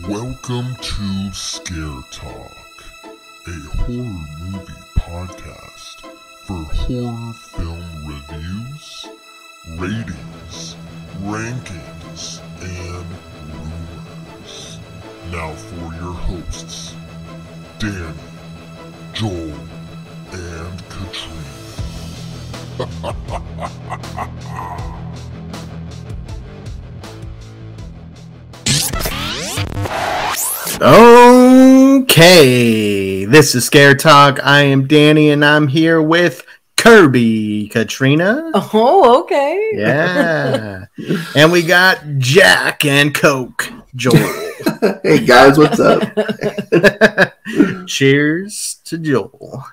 Welcome to ScareTalk, a horror movie podcast for horror film reviews, ratings, rankings, and rumors. Now for your hosts, Danny, Joel, and Katrina. Okay, this is Scare Talk. I am Danny, and I'm here with Kirby, Katrina. Oh, okay. Yeah. And we got Jack and Coke, Joel. Hey guys, what's up? Cheers to Joel.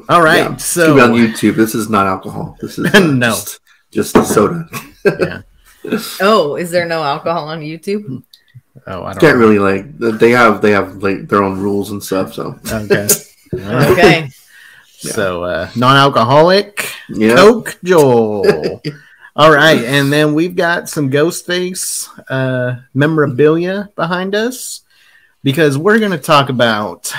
All right, Yeah, so be on YouTube. This is not alcohol. This is No. just a soda. Yeah. Oh, is there no alcohol on YouTube? Oh, I don't Can't know. really like they have like their own rules and stuff. So Okay. All right. Okay. So non-alcoholic yeah, Coke, Joel. All right, and then we've got some Ghostface memorabilia behind us because we're going to talk about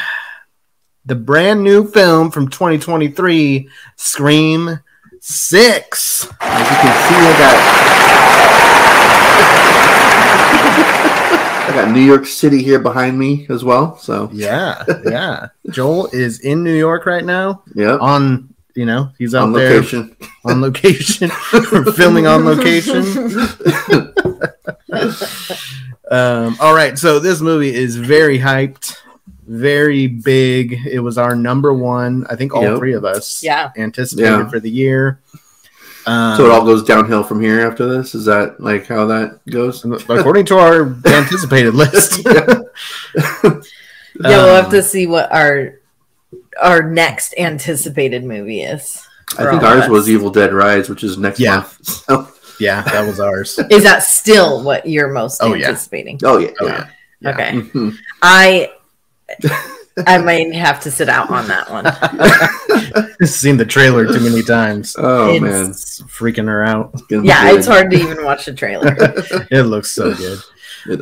the brand new film from 2023, Scream 6. as you can see, I got New York City here behind me as well. So Yeah. Joel is in New York right now. yeah, He's out on there location. on location. We're filming on location. All right, so this movie is very hyped, very big. It was our number one. I think all three of us anticipated for the year. So it all goes downhill from here after this. Is that like how that goes? According to our anticipated list. We'll have to see what our next anticipated movie is. I think ours was Evil Dead Rise, which is next month. So. Yeah, that was ours. Is that still what you're most anticipating? Oh yeah. Okay. Mm-hmm. I might have to sit out on that one. Seen the trailer too many times. Oh man, It's freaking her out. Yeah, it's hard to even watch the trailer. It looks so good. We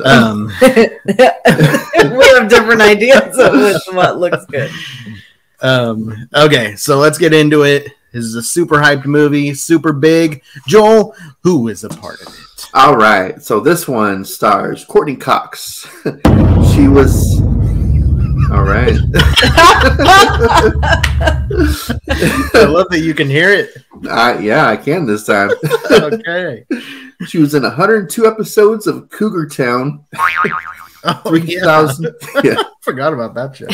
have different ideas of what looks good. Okay, so let's get into it. This is a super hyped movie, super big. Joel, who is a part of it? All right, so this one stars Courtney Cox. She was all right. I love that you can hear it. Yeah, I can this time. Okay. She was in 102 episodes of Cougar Town. Oh, 3,000. Yeah, forgot about that show.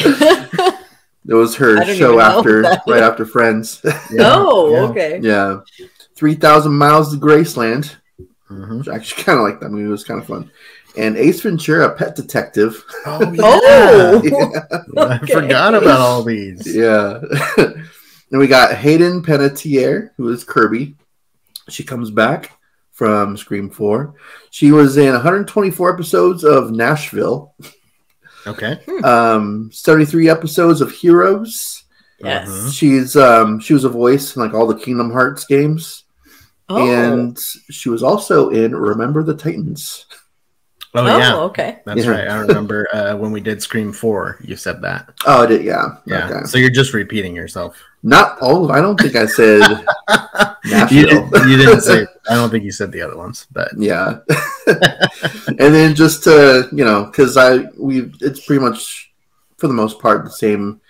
it was her show right after Friends. Okay. Yeah, 3,000 Miles to Graceland. Mm-hmm. Which I actually kind of like that movie. It was kind of fun. And Ace Ventura, Pet Detective. Oh, yeah. Oh, Yeah. I forgot about all these. Yeah. Then we got Hayden Panettiere, who is Kirby. She comes back from Scream 4. She was in 124 episodes of Nashville. Okay. 73 episodes of Heroes. Yes. Mhm. She was a voice in like all the Kingdom Hearts games. Oh. And she was also in Remember the Titans. Oh, yeah. Okay. That's right. I remember when we did Scream 4, you said that. Oh, I did, yeah. Yeah. Okay. So you're just repeating yourself. Not all of I don't think I said Nashville. You didn't say, I don't think you said the other ones, but Yeah. And then just to, because it's pretty much, for the most part, the same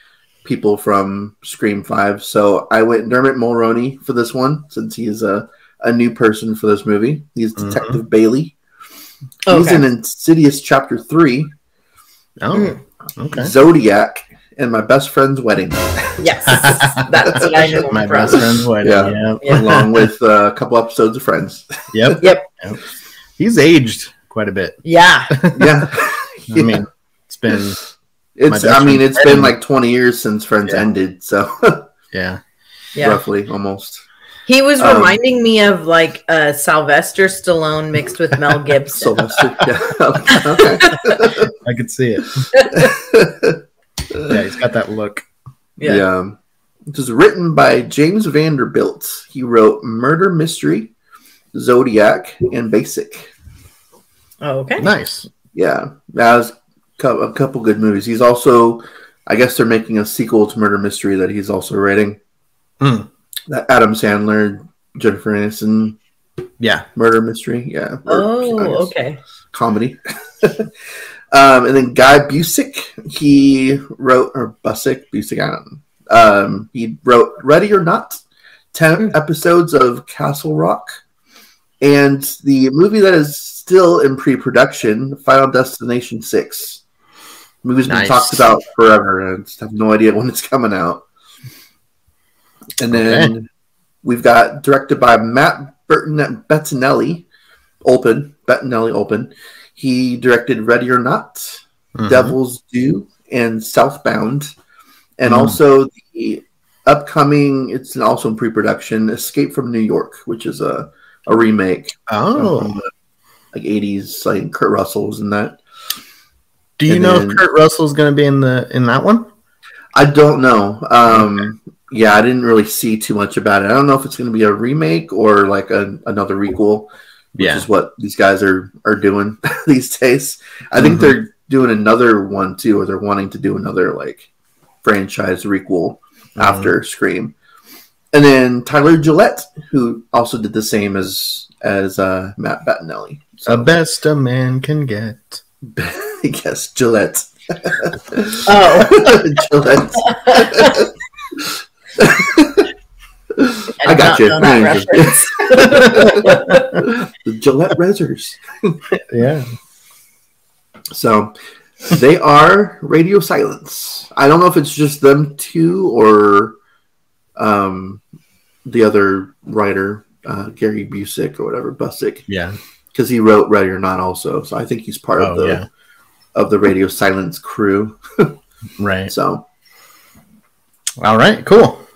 people from Scream 5. So I went Dermot Mulroney for this one, since he is a new person for this movie. He's Detective Bailey. He's in Insidious Chapter 3. Oh, okay. Zodiac, and My Best Friend's Wedding. Yes. That's what I know. My best friend's wedding. Yeah. Yeah. Along with a couple episodes of Friends. Yep. He's aged quite a bit. Yeah. Yeah. I mean, it's been it's been like 20 years since Friends ended, so yeah. roughly, almost. He was reminding me of like Sylvester Stallone mixed with Mel Gibson. Sylvester, yeah. Okay. I could see it. Yeah, he's got that look. Yeah. It was written by James Vanderbilt. He wrote Murder Mystery, Zodiac, and Basic. Oh, okay. Nice. Yeah, that was a couple good movies. He's also, I guess they're making a sequel to Murder Mystery that he's also writing. That Adam Sandler, Jennifer Aniston, Murder Mystery. Yeah. Okay. Comedy. And then Guy Busick, he wrote, or Busick, I don't know. He wrote Ready or Not, 10 episodes of Castle Rock, and the movie that is still in pre-production, Final Destination 6. The movie's been talked about forever, and I just have no idea when it's coming out. And then we've got, directed by Matt Bettinelli Olpen. He directed Ready or Not, Devil's Due, and Southbound. And also the upcoming, it's also in pre-production, Escape from New York, which is a remake. From the, 80s, like Kurt Russell's in that. Do you know if Kurt Russell's going to be in that one? I don't know. Yeah, I didn't really see too much about it. I don't know if it's going to be a remake or like another requel, which is what these guys are doing these days. I think they're doing another one too, or they're wanting to do another like franchise requel after Scream. And then Tyler Gillette, who also did the same as Matt Bettinelli. So. The best a man can get. Yes, Gillette. Gillette. I got you. The Gillette Rezzers. Yeah. So they are Radio Silence. I don't know if it's just them two or the other writer, Gary Busick or whatever, Busick. Yeah. Because he wrote Ready or Not also. So I think he's part of the Radio Silence crew. Right. So. All right, cool.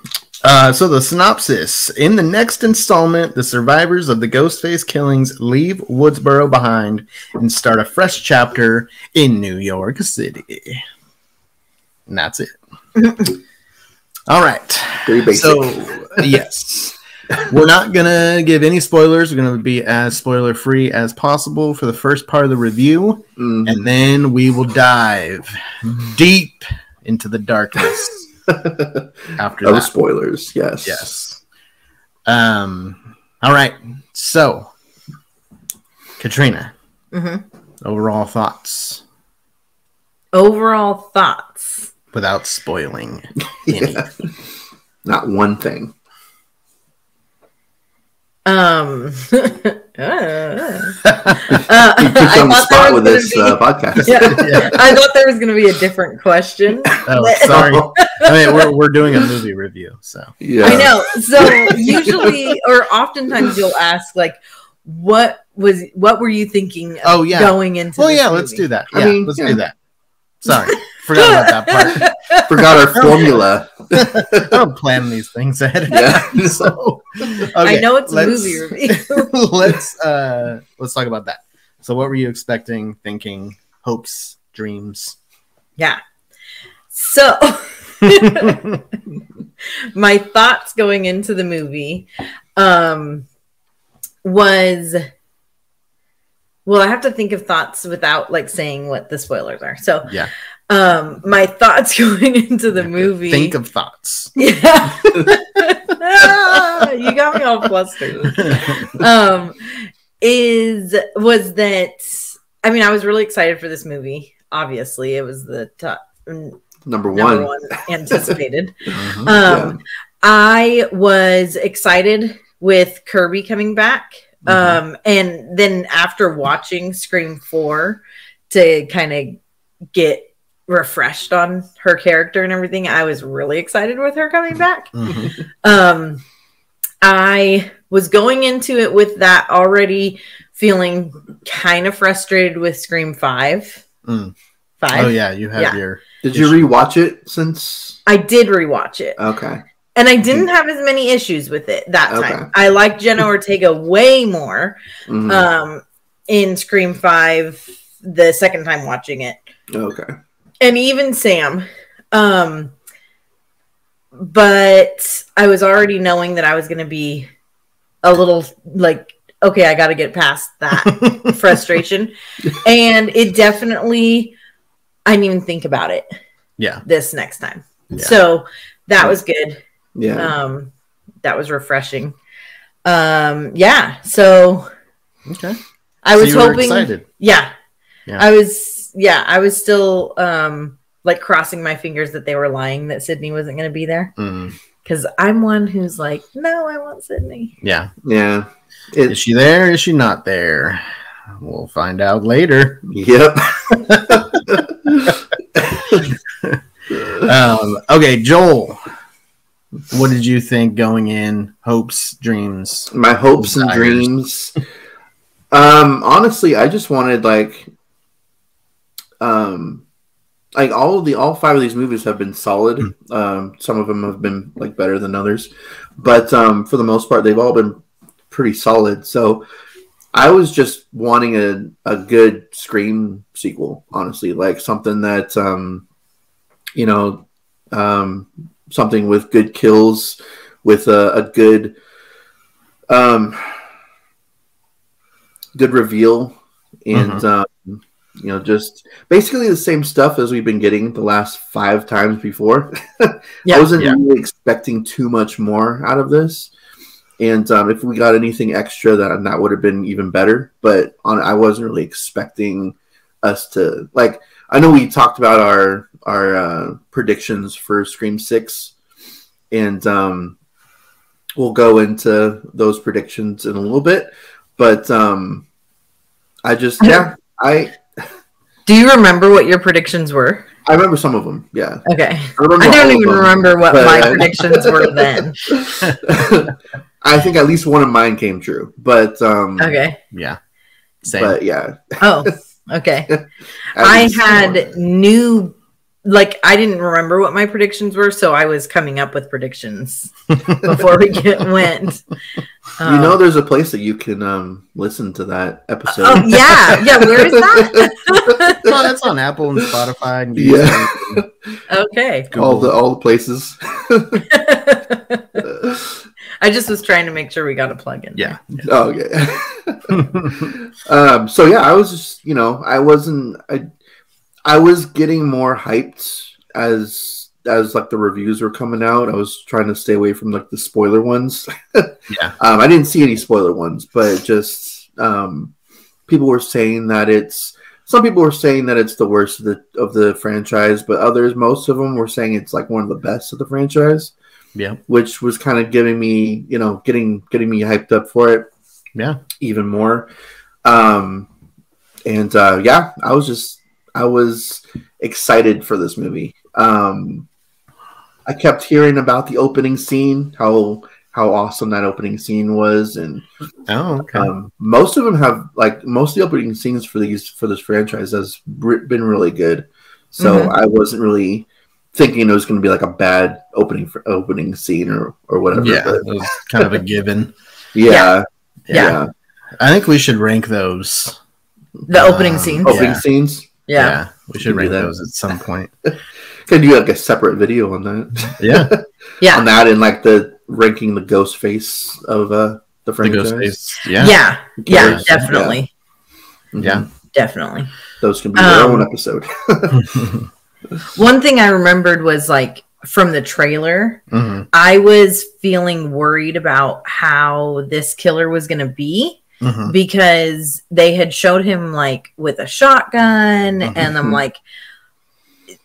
So the synopsis. In the next installment, the survivors of the Ghostface killings leave Woodsboro behind and start a fresh chapter in New York City. And that's it. All right. Pretty basic. So, yes. We're not going to give any spoilers. We're going to be as spoiler-free as possible for the first part of the review. And then we will dive deep into the darkness. After that. Spoilers, yes. Yes. All right. So, Katrina, overall thoughts. Overall thoughts. Without spoiling any. Not one thing. I on the spot with this podcast. I thought there was going to be a different question. Oh, sorry. I mean, we're doing a movie review, so I know. So usually, or oftentimes, you'll ask like, "What were you thinking?" Going into. Well, let's do that. Let's do that. Sorry, forgot about that part. Forgot our formula. I don't plan these things ahead of time. So, I know it's a movie review. let's talk about that. So, what were you expecting, thinking, hopes, dreams? Yeah. So, my thoughts going into the movie was. Well, I have to think of thoughts without like saying what the spoilers are. So, my thoughts going into the movie. Think of thoughts. Yeah. You got me all flustered. Was that I mean, I was really excited for this movie. Obviously, it was the top number one anticipated. I was excited with Kirby coming back. And then after watching Scream 4 to kind of get refreshed on her character and everything, I was really excited with her coming back. I was going into it with that already feeling kind of frustrated with Scream 5. 5? Oh yeah, you have your... Did you rewatch it since? I did rewatch it. Okay. And I didn't have as many issues with it that time. I liked Jenna Ortega way more in Scream 5 the second time watching it. Okay. And even Sam. But I was already knowing that I was going to be a little, like, okay, I got to get past that frustration. And it definitely, I didn't even think about it. Yeah. This next time. Yeah. So that was good. Yeah. That was refreshing. Yeah. So okay. I was you were hoping. Excited. Yeah. Yeah. I was still like crossing my fingers that they were lying that Sydney wasn't going to be there. Because I'm one who's like, no, I want Sydney. Yeah. Yeah. Is she there? Is she not there? We'll find out later. Yep. Okay, Joel. What did you think going in? Hopes, dreams. My hopes and dreams. Honestly, I just wanted like all 5 of these movies have been solid. Some of them have been like better than others, but for the most part, they've all been pretty solid. So I was just wanting a good Scream sequel, honestly, like something that something with good kills, with a good good reveal, and just basically the same stuff as we've been getting the last 5 times before. Yeah. I wasn't really expecting too much more out of this, and if we got anything extra, that would have been even better. But I wasn't really expecting us to like. I know we talked about our predictions for Scream 6, and we'll go into those predictions in a little bit. But I just Do you remember what your predictions were? I remember some of them. Yeah. Okay. I don't even remember what my predictions were then. I think at least one of mine came true. But okay. Yeah. Same. But yeah. Oh, okay. I had I didn't remember what my predictions were, so I was coming up with predictions before we went. There's a place that you can listen to that episode. Oh yeah. Where is that? Oh, that's on Apple and Spotify. And Okay. Google. All the places. I just was trying to make sure we got a plug in. Yeah. Oh, okay. So yeah, I was just I was getting more hyped as like the reviews were coming out. I was trying to stay away from like the spoiler ones. Yeah. I didn't see any spoiler ones, but just people were saying that some people were saying that it's the worst of the franchise, but most of them were saying it's like one of the best of the franchise. Yeah. Which was kind of giving me, getting me hyped up for it. Yeah. Even more. I was excited for this movie. I kept hearing about the opening scene, how awesome that opening scene was, and most of the opening scenes for this franchise has been really good. So I wasn't really thinking it was going to be like a bad opening scene or whatever. Yeah, it was kind of a given. Yeah. I think we should rank those. The opening scenes. Opening scenes. Yeah. We should rank those at some point. Can do like a separate video on that. Yeah. On that and like the ranking the ghost face of the franchise. The ghost face. Yeah, definitely. Yeah. Definitely. Those can be their own episode. One thing I remembered was like from the trailer, I was feeling worried about how this killer was going to be because they had showed him like with a shotgun, and I'm like,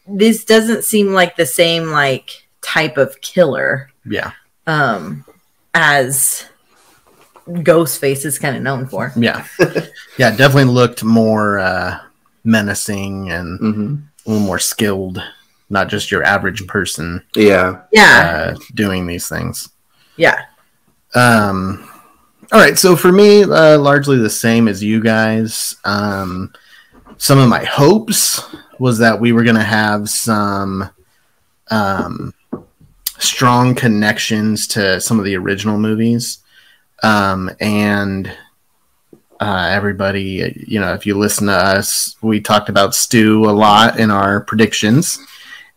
this doesn't seem like the same like type of killer. Yeah. As Ghostface is kind of known for. Yeah. Yeah, definitely looked more menacing and a little more skilled, not just your average person. Doing these things. Yeah. All right, so for me, largely the same as you guys. Some of my hopes was that we were going to have some strong connections to some of the original movies. And everybody, if you listen to us, we talked about Stu a lot in our predictions.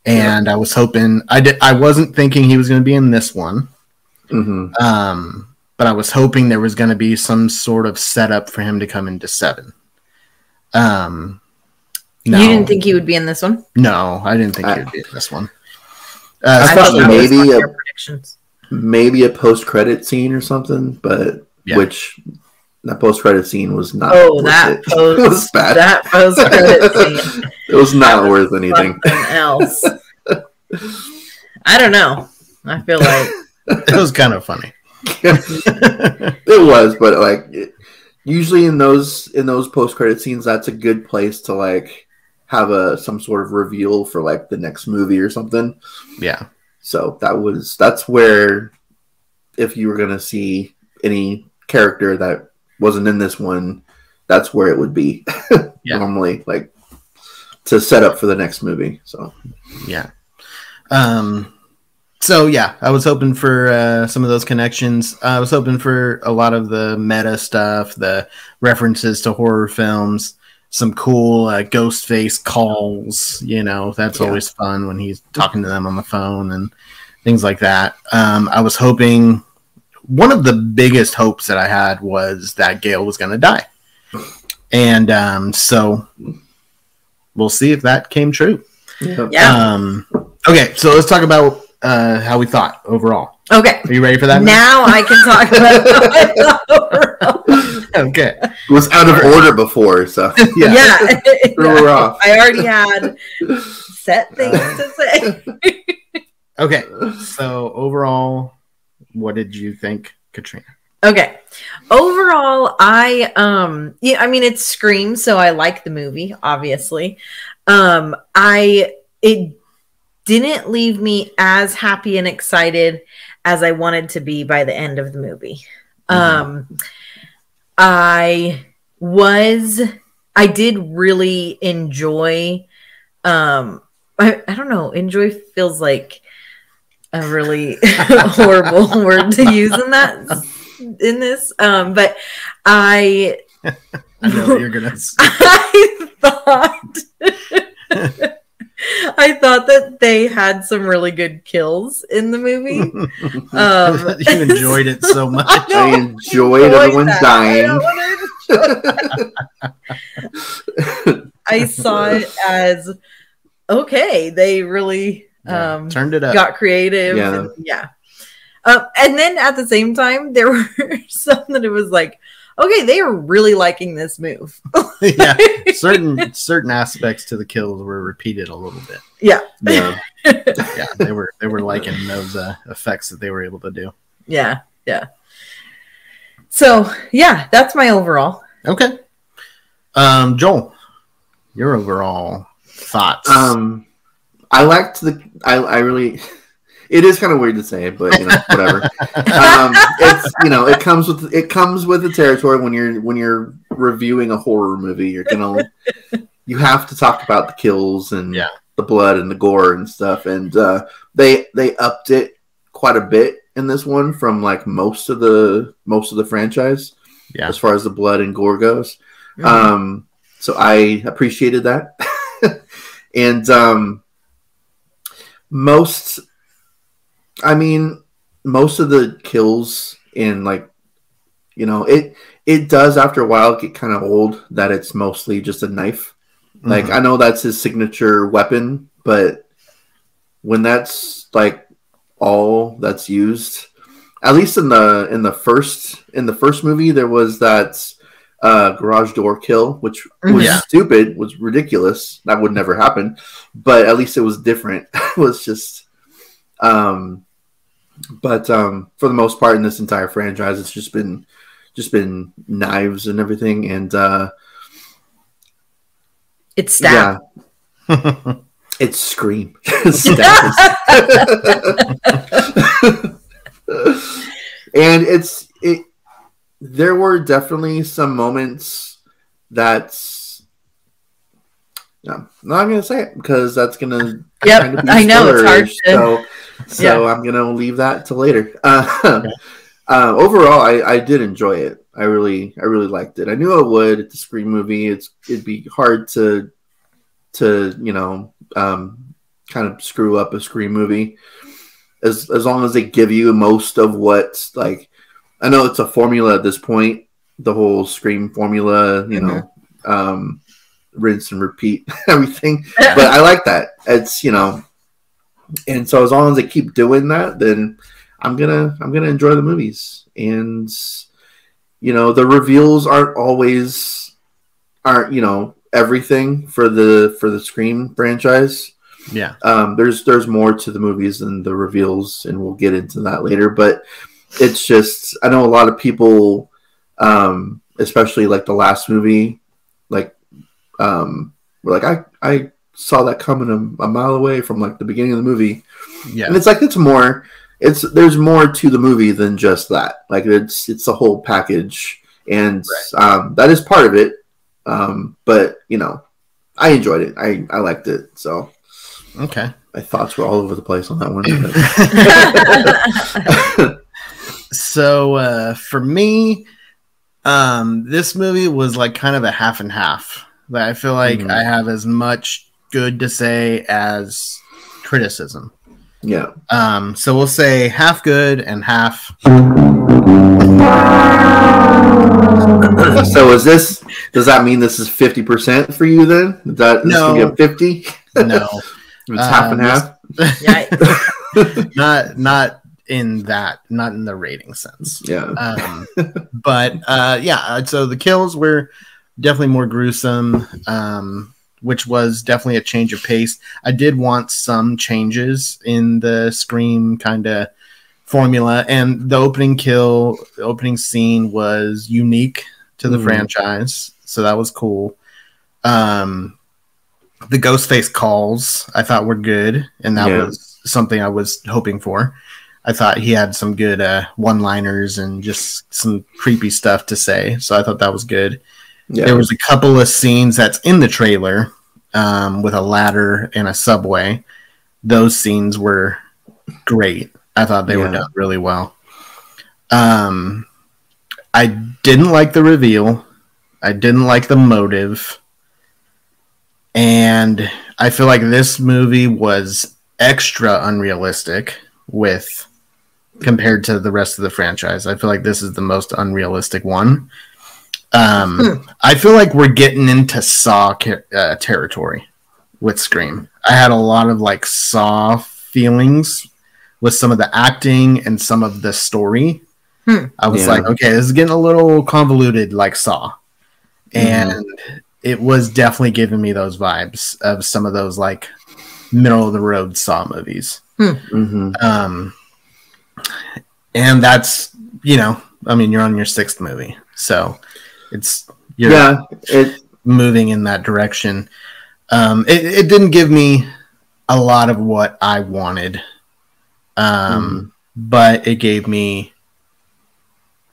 And I was hoping, I wasn't thinking he was going to be in this one. but I was hoping there was going to be some sort of setup for him to come into 7. No. You didn't think he would be in this one? No, I didn't think he would be in this one. I thought maybe a post-credit scene or something, but which that post-credit scene was not. Oh, that post, it was bad. That post-credit scene. It was not worth anything else. I don't know. I feel like it was kind of funny. It was, but like usually in those post-credit scenes, that's a good place to like have some sort of reveal for like the next movie or something. Yeah. So that's where if you were gonna see any character that wasn't in this one, that's where it would be normally, like to set up for the next movie. So yeah. So yeah, I was hoping for some of those connections. I was hoping for a lot of the meta stuff, the references to horror films, some cool ghost face calls. You know, that's always fun when he's talking to them on the phone and things like that. I was hoping, one of the biggest hopes that I had was that Gale was going to die. And so we'll see if that came true. Yeah. Okay, so let's talk about how we thought overall. Okay. Are you ready for that? Now I can talk about how I thought overall. Okay. It was out of order before, so. Yeah. We're off. I already had set things to say. Okay, so overall, what did you think, Katrina? Okay. Overall, I mean it's Scream, so I like the movie, obviously. It didn't leave me as happy and excited as I wanted to be by the end of the movie. I did really enjoy I don't know, enjoy feels like a really horrible word to use in this. But I know what you're gonna say. I thought that they had some really good kills in the movie. You enjoyed it so much. I enjoyed everyone dying. I saw it as okay. They really turned it up, got creative. And then at the same time, there were some that it was like, okay, they are really liking this move. Yeah, certain aspects to the kills were repeated a little bit. Yeah. They were liking those effects that they were able to do. Yeah. So yeah, that's my overall. Okay. Joel, your overall thoughts? I liked I really. It is kind of weird to say, but whatever. It's it comes with the territory when you're reviewing a horror movie. You have to talk about the kills and the blood and the gore and stuff. And they upped it quite a bit in this one from like most of the franchise, as far as the blood and gore goes. Mm-hmm. So I appreciated that, and most of the kills in it does after a while get kind of old that it's mostly just a knife. Mm-hmm. Like I know that's his signature weapon, but when that's like all that's used, at least in the first movie, there was that garage door kill, which was stupid, was ridiculous. That would never happen, but at least it was different. It was just But for the most part in this entire franchise, it's just been knives and everything, and it's stab. Yeah. It's Scream. And there were definitely some moments that's I'm not going to say it because that's going to kind of be I know it's hard to... So I'm going to leave that to later. Overall, I did enjoy it. I really liked it. I knew I would. It's a Scream movie. It'd be hard to kind of screw up a Scream movie as long as they give you most of what like I know it's a formula at this point, the whole Scream formula, rinse and repeat everything. But I like that. It's, and so as long as they keep doing that, then I'm gonna enjoy the movies. And the reveals aren't everything for the Scream franchise. Yeah. There's more to the movies than the reveals, and we'll get into that later. But it's just, I know a lot of people, especially like the last movie, like were like, I saw that coming a mile away from like the beginning of the movie. Yeah. And it's like there's more to the movie than just that. Like it's the whole package, and that is part of it. But I enjoyed it. I liked it. So okay, my thoughts were all over the place on that one. So for me, this movie was like kind of a half and half. I feel like I have as much good to say as criticism. Yeah. So we'll say half good and half. So does that mean this is 50% for you then? Is this gonna get 50? No. It's half and half. not in the rating sense. Yeah. But so the kills were definitely more gruesome, which was definitely a change of pace. I did want some changes in the Scream kind of formula, and the opening scene was unique to the franchise, so that was cool. The Ghostface calls I thought were good, and that was something I was hoping for. I thought he had some good one-liners and just some creepy stuff to say, so I thought that was good. Yeah. There was a couple of scenes that's in the trailer with a ladder and a subway. Those scenes were great. I thought they were done really well. I didn't like the reveal. I didn't like the motive. And I feel like this movie was extra unrealistic compared to the rest of the franchise. I feel like this is the most unrealistic one. I feel like we're getting into Saw territory with Scream. I had a lot of like Saw feelings with some of the acting and some of the story. I was like, okay, this is getting a little convoluted like Saw. And it was definitely giving me those vibes of some of those like middle of the road Saw movies. And that's, you're on your sixth movie. So you're moving in that direction. It didn't give me a lot of what I wanted, but it gave me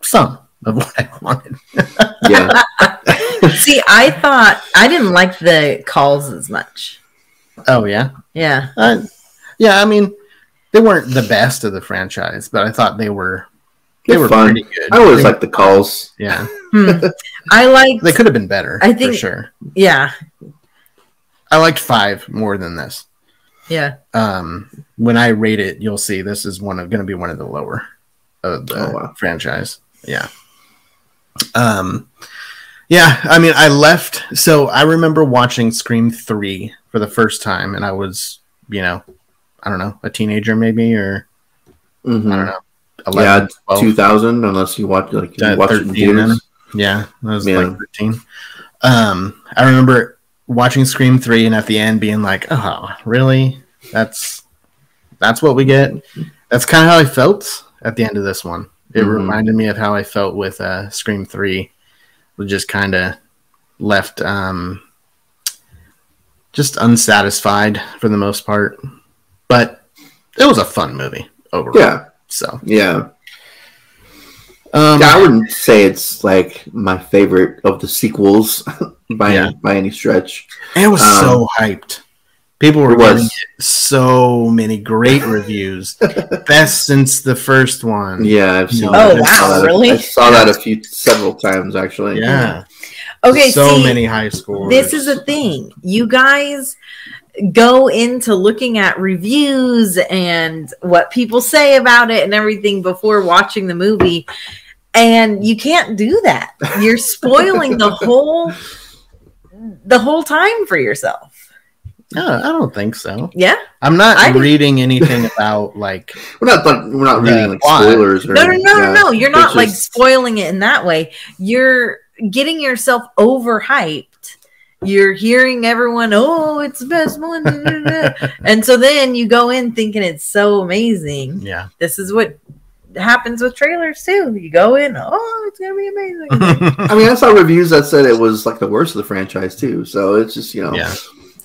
some of what I wanted. See, I thought I didn't like the calls as much. Oh yeah, yeah. They weren't the best of the franchise, but I thought they were. They were fun. Pretty good. I always liked the calls. Yeah. I liked. They could have been better. I think for sure. Yeah. I liked 5 more than this. Yeah. When I rate it, you'll see this is going to be one of the lower of the franchise. Yeah. I left. So I remember watching Scream 3 for the first time, and I was, I don't know, a teenager maybe, or I don't know. 11, 12. 2000, unless you watch it in theaters. Yeah, I was like 13. I remember watching Scream 3 and at the end being like, oh, really? That's what we get? That's kind of how I felt at the end of this one. It reminded me of how I felt with Scream 3. Was just kind of left just unsatisfied for the most part. But it was a fun movie overall. Yeah. So I wouldn't say it's like my favorite of the sequels by any stretch. And it was so hyped. People were giving it so many great reviews. Best since the first one. Yeah, I've seen. Oh wow, really? I saw that several times actually. Yeah. Okay. So many high scores. This is the thing. You guys go into looking at reviews and what people say about it and everything before watching the movie. And you can't do that. You're spoiling the whole time for yourself. No, I don't think so. Yeah, I'm not reading anything about like we're not reading like spoilers. Or, no. You're not like spoiling it in that way. You're getting yourself overhyped. You're hearing everyone, oh, it's the best one, and so then you go in thinking it's so amazing. Yeah, this is what happens with trailers too. You go in, oh, it's gonna be amazing. I mean, I saw reviews that said it was like the worst of the franchise too. So it's just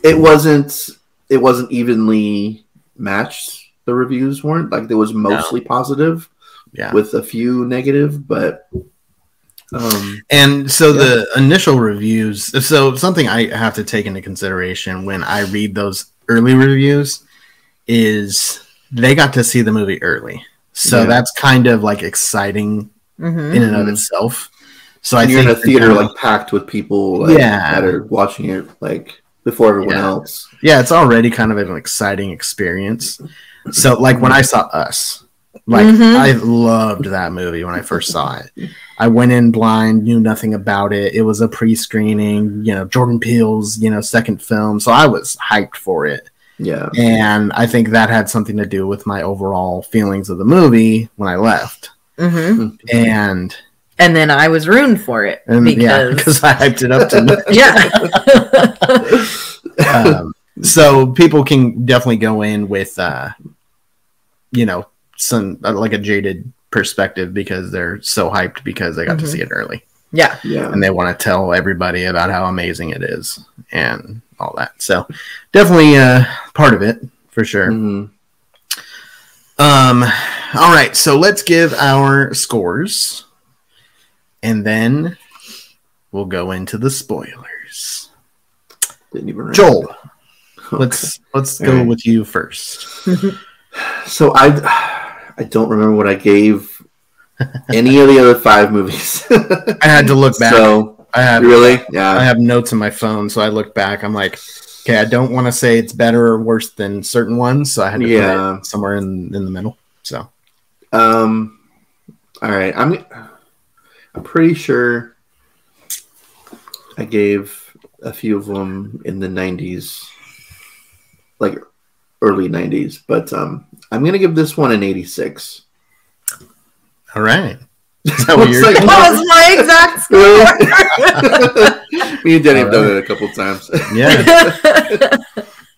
it wasn't evenly matched. The reviews weren't like, it was mostly positive, with a few negative, but and so the initial reviews. So something I have to take into consideration when I read those early reviews is they got to see the movie early. So that's kind of like exciting in and of itself. So I think you're in a theater like packed with people that are watching it like before everyone else. Yeah, it's already kind of an exciting experience. So like when I saw Us, like I loved that movie when I first saw it. I went in blind, knew nothing about it. It was a pre-screening, Jordan Peele's, second film. So I was hyped for it. Yeah. And I think that had something to do with my overall feelings of the movie when I left. And then I was ruined for it because I hyped it up to so people can definitely go in with some like a jaded perspective because they're so hyped because they got to see it early. Yeah. And they want to tell everybody about how amazing it is and all that. So definitely part of it for sure. All right, so let's give our scores and then we'll go into the spoilers. Joel, let's go with you first. So I don't remember what I gave any of the other 5 movies. I had to look back. So I have notes on my phone, so I looked back. I'm like, okay, I don't want to say it's better or worse than certain ones, so I had to put it somewhere in the middle. So, all right, I'm pretty sure I gave a few of them in the 90s, like early 90s, but I'm gonna give this one an 86. All right. That was my exact score. Me and Denny have done it a couple times. Yeah.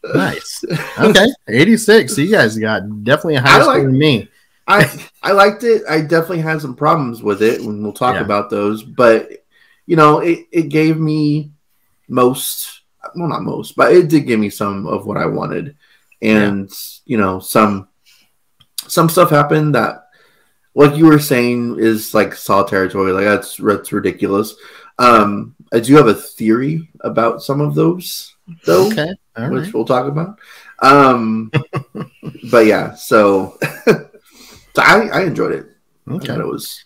Nice. Okay. 86. So you guys got definitely a higher score than me. I liked it. I definitely had some problems with it, and we'll talk about those. But it gave me most. Well, not most, but it did give me some of what I wanted. And some stuff happened that, like you were saying, is like Saw territory. Like that's ridiculous. I do have a theory about some of those, though, which we'll talk about. But yeah, so I enjoyed it. Okay. I thought it was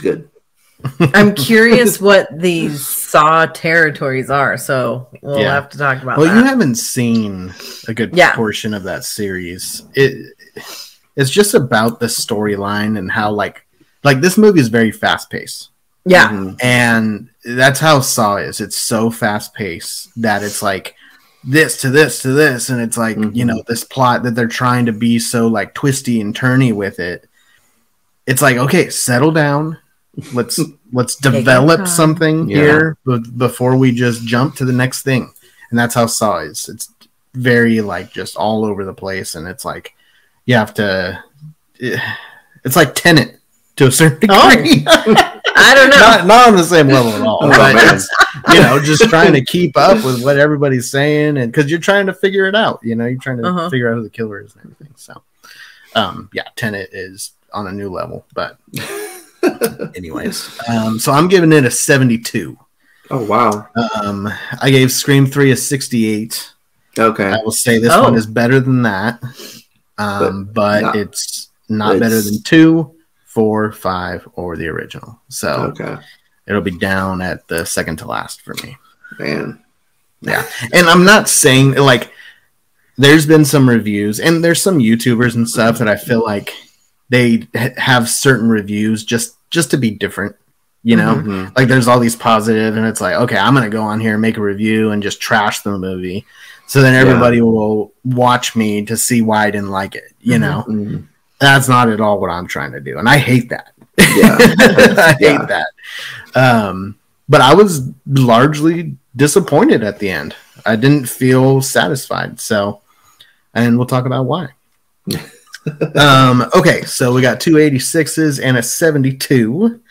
good. I'm curious what these Saw territories are, so we'll have to talk about that. Well, you haven't seen a good portion of that series. It's just about the storyline and how like this movie is very fast paced. Yeah. And that's how Saw is. It's so fast paced that it's like this to this to this, and it's like, this plot that they're trying to be so like twisty and turny with it. It's like, okay, settle down. Let's develop something here before we just jump to the next thing. And that's how Saw is. It's very like just all over the place, and it's like you have to. It's like Tenet to a certain degree. I don't know. Not on the same level at all. But it's, just trying to keep up with what everybody's saying, and because you're trying to figure it out. You're trying to figure out who the killer is and everything. So, Tenet is on a new level, but. Anyways, so I'm giving it a 72. Oh wow! I gave Scream 3 a 68. Okay, I will say this one is better than that, but it's not better than 2, 4, 5, or the original. So it'll be down at the second to last for me. Man, yeah, and I'm not saying like there's been some reviews and there's some YouTubers and stuff that I feel like they have certain reviews just to be different. You know, like there's all these positive, and it's like, okay, I'm gonna go on here and make a review and just trash the movie, so then everybody will watch me to see why I didn't like it. You know, that's not at all what I'm trying to do, and I hate that. Yeah, I hate that. But I was largely disappointed at the end. I didn't feel satisfied. So, and we'll talk about why. Okay, so we got two 86s and a 72.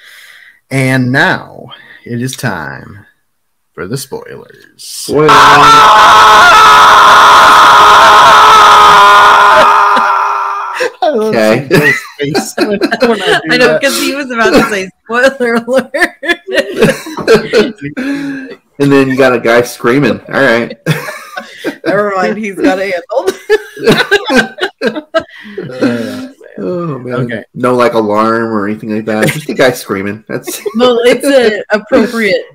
And now it is time for the spoilers. Okay. I know, because he was about to say spoiler alert. And then you got a guy screaming. All right. Never mind, he's got it handled. Oh man. Okay. No like alarm or anything like that. Just a guy screaming. That's Well, it's an appropriate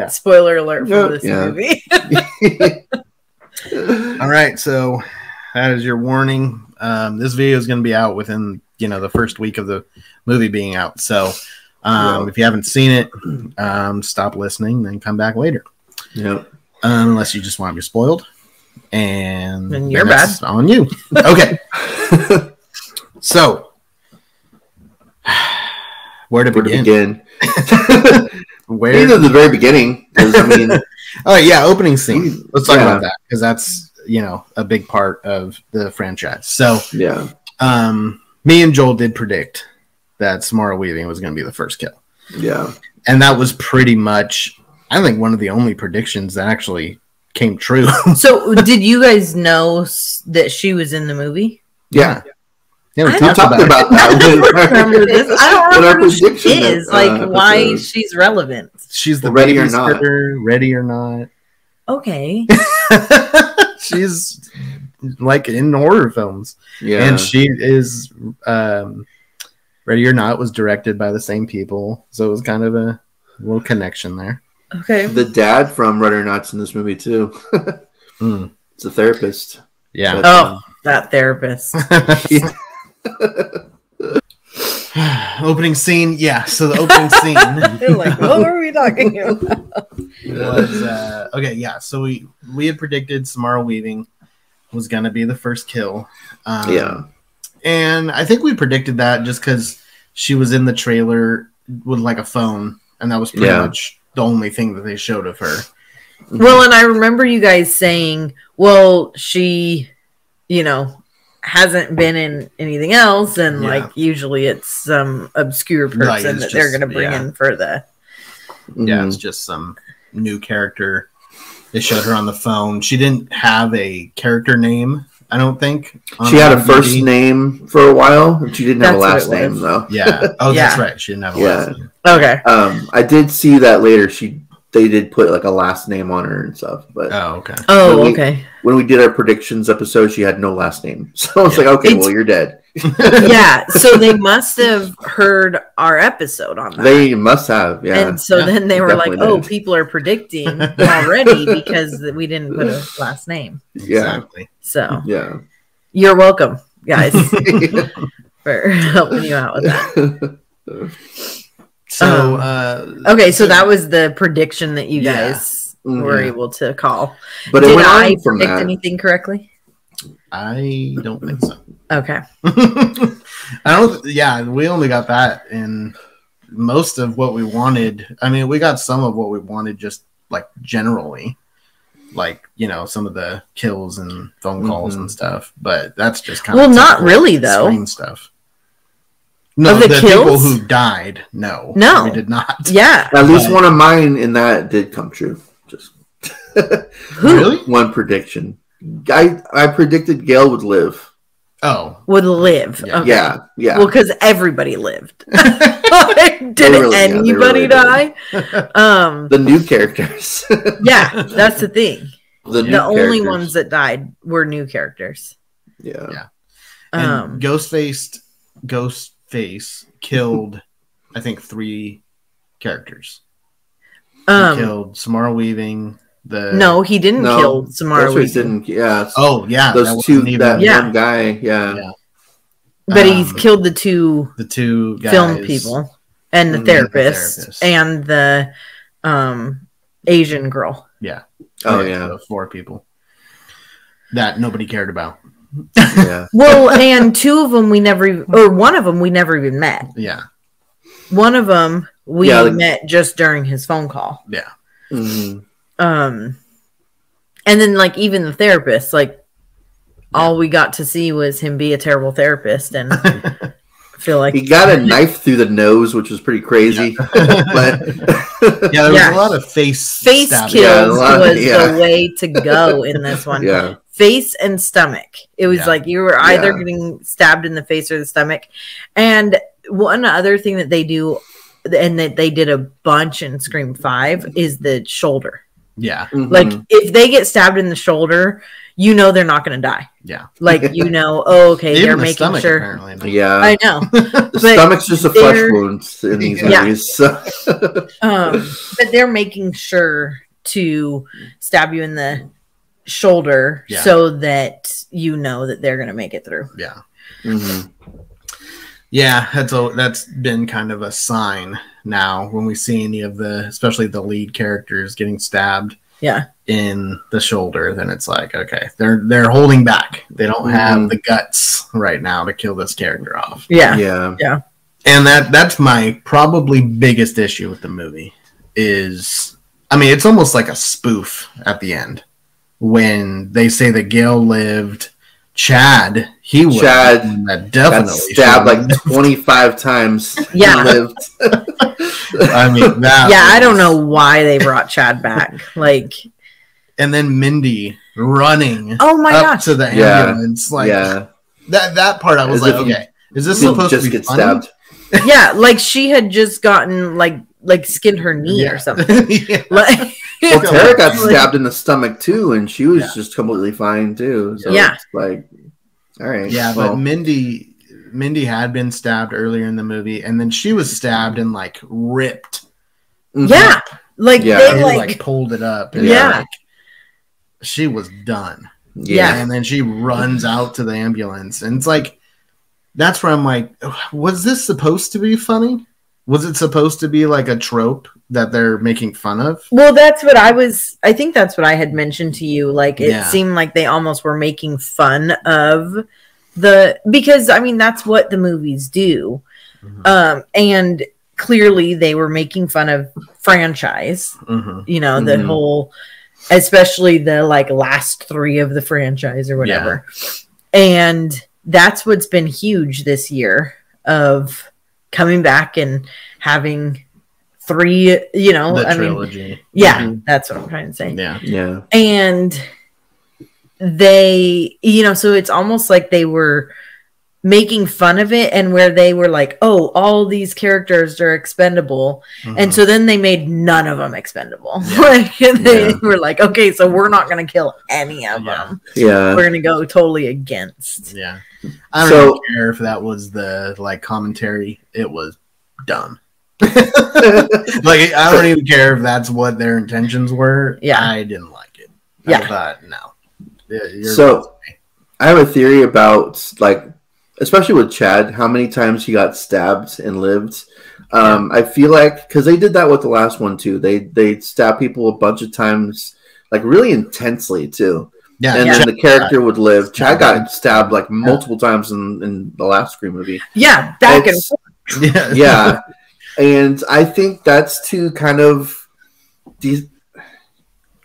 spoiler alert for this movie. All right, so that is your warning. This video is going to be out within the first week of the movie being out. So if you haven't seen it, stop listening, then come back later. Yep. Unless you just want to be spoiled, and you're bad on you. Okay. So where to begin? Where? Either the very beginning. I mean, oh yeah, opening scene. Let's talk about that because that's a big part of the franchise. So yeah, me and Joel did predict that Samara Weaving was going to be the first kill. Yeah, and that was pretty much, I think, one of the only predictions that actually came true. So, did you guys know that she was in the movie? Yeah. Yeah, we talked about that. I don't remember this. I don't remember who she is. Why she's relevant. She's the Ready or Not. Ready or Not. Okay. She's like in horror films. Yeah. And she is Ready or Not was directed by the same people. So it was kind of a little connection there. Okay. The dad from Ready or Not's in this movie too. It's a therapist. Yeah. But, that therapist. Opening scene, so the opening scene. Like, what were we talking about? Was so we had predicted Samara Weaving was gonna be the first kill. And I think we predicted that just because she was in the trailer with like a phone, and that was pretty much the only thing that they showed of her. Well, and I remember you guys saying, well, she, hasn't been in anything else, and like usually it's some obscure person that they're going to bring in for the. Yeah, it's just some new character. They showed her on the phone. She didn't have a character name, I don't think. She had a first name for a while, and she didn't have a last name though. Yeah. Oh, that's right. She didn't have a last name. Okay. I did see that later. They did put like a last name on her and stuff, but okay. Okay. When we did our predictions episode, she had no last name, so I was like, okay, well, you're dead. Yeah, so they must have heard our episode on that. They must have, yeah. And so then they were like, "Oh, people are predicting already because we didn't put a last name." Yeah. Exactly. So yeah, you're welcome, guys, for helping you out with that. So okay, so that was the prediction that you guys were able to call. But did I predict anything correctly? I don't think so. Okay. I don't. Yeah, we only got that in most of what we wanted. I mean, we got some of what we wanted, just like generally, like some of the kills and phone calls and stuff. But that's just kind of not really though. Screen stuff. No, the people who died. No, we did not. Yeah, at least one of mine in that did come true. Just really one prediction. I predicted Gail would live. Oh, would live. Yeah, okay. yeah. Well, because everybody lived. Did anybody die? The new characters. Yeah, that's the thing. The only characters. ones that died were new characters. Yeah. And Ghostface killed, I think, 3 characters. He killed Samara Weaving. No, he didn't kill Samara Weaving. Didn't. Yeah. Oh, yeah. Those two. That one guy. Yeah. But he's killed the two guys, film people and the therapist and the Asian girl. Yeah. Oh yeah. So 4 people that nobody cared about. Yeah. Well, and 2 of them one of them we never even met. Yeah. One of them we met just during his phone call. Yeah. Mm-hmm. And then like even the therapist, like all we got to see was him be a terrible therapist, and I feel like he got a knife through the nose, which was pretty crazy. But there was a lot of face kills was the way to go in this one. Yeah. Face and stomach. It was like you were either getting stabbed in the face or the stomach. And one other thing that they do, and that they did a bunch in Scream 5, is the shoulder. Yeah. Mm-hmm. Like if they get stabbed in the shoulder, you know they're not going to die. Yeah. Like, you know, okay, even they're the making stomach, sure. Apparently. Yeah. I know. The stomach's just a flesh wound in these movies. So. But they're making sure to stab you in the shoulder so that you know that they're going to make it through. Yeah. Mm-hmm. Yeah, that's been kind of a sign now when we see any of especially the lead characters getting stabbed in the shoulder, then it's like, okay, they're holding back. They don't have the guts right now to kill this character off. Yeah. And that's my probably biggest issue with the movie is, I mean, it's almost like a spoof at the end when they say that Gail lived. Chad that definitely got stabbed like 25 times. Yeah. Lived. I mean, I don't know why they brought Chad back. Like, and then Mindy running to the ambulance. Like that part I was like, okay, is this supposed to be get funny? stabbed? Yeah, like she had just gotten like skinned her knee or something. Well, Tara got stabbed in the stomach too, and she was just completely fine too. So it's like, all right. Yeah, but Mindy had been stabbed earlier in the movie, and then she was stabbed and like ripped. Yeah, like they like pulled it up. And like, she was done. Yeah, and then she runs out to the ambulance, and it's like, that's where I'm like, was this supposed to be funny? Was it supposed to be like a trope that they're making fun of? Well, I think that's what I had mentioned to you. Like, it seemed like they almost were making fun of because I mean, that's what the movies do. Mm-hmm. And clearly they were making fun of franchise, you know, the whole, especially the like last 3 of the franchise or whatever. Yeah. And that's what's been huge this year of coming back and having 3, you know, the trilogy. That's what I'm trying to say. Yeah. And they, you know, so it's almost like they were making fun of it, and where they were like, oh, all these characters are expendable. And so then they made none of them expendable. Like they were like, okay, so we're not going to kill any of them. Yeah. We're going to go totally against. Yeah. I don't even care if that was the like commentary. It was dumb. Like, I don't even care if that's what their intentions were. Yeah. I didn't like it. I thought, no. So I have a theory about, like, especially with Chad, how many times he got stabbed and lived. I feel like, because they did that with the last one too. They stabbed people a bunch of times, like really intensely too. Yeah, and then the character would live. Chad got stabbed like multiple times in the last Scream movie. Yeah, back and forth. Yeah, and I think that's to kind of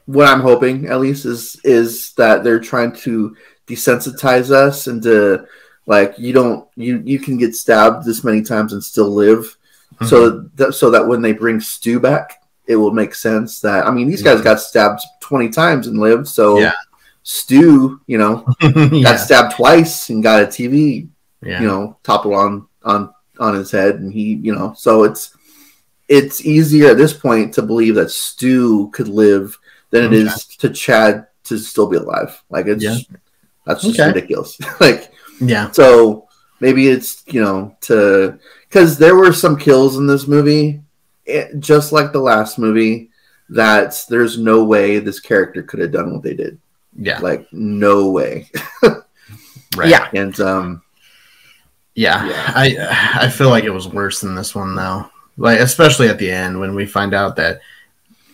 what I'm hoping, at least, is that they're trying to desensitize us into, like, you can get stabbed this many times and still live, so that when they bring Stu back, it will make sense that, I mean, these guys got stabbed 20 times and lived, so Stu, you know, got stabbed twice and got a TV, you know, toppled on his head, and he, you know, so it's easier at this point to believe that Stu could live than it is to Chad to still be alive. Like, it's that's just ridiculous. Like, so maybe it's, you know, because there were some kills in this movie, just like the last movie, that there's no way this character could have done what they did. Yeah, like no way. Right. Yeah, and Yeah. I feel like it was worse than this one though. Like especially at the end when we find out that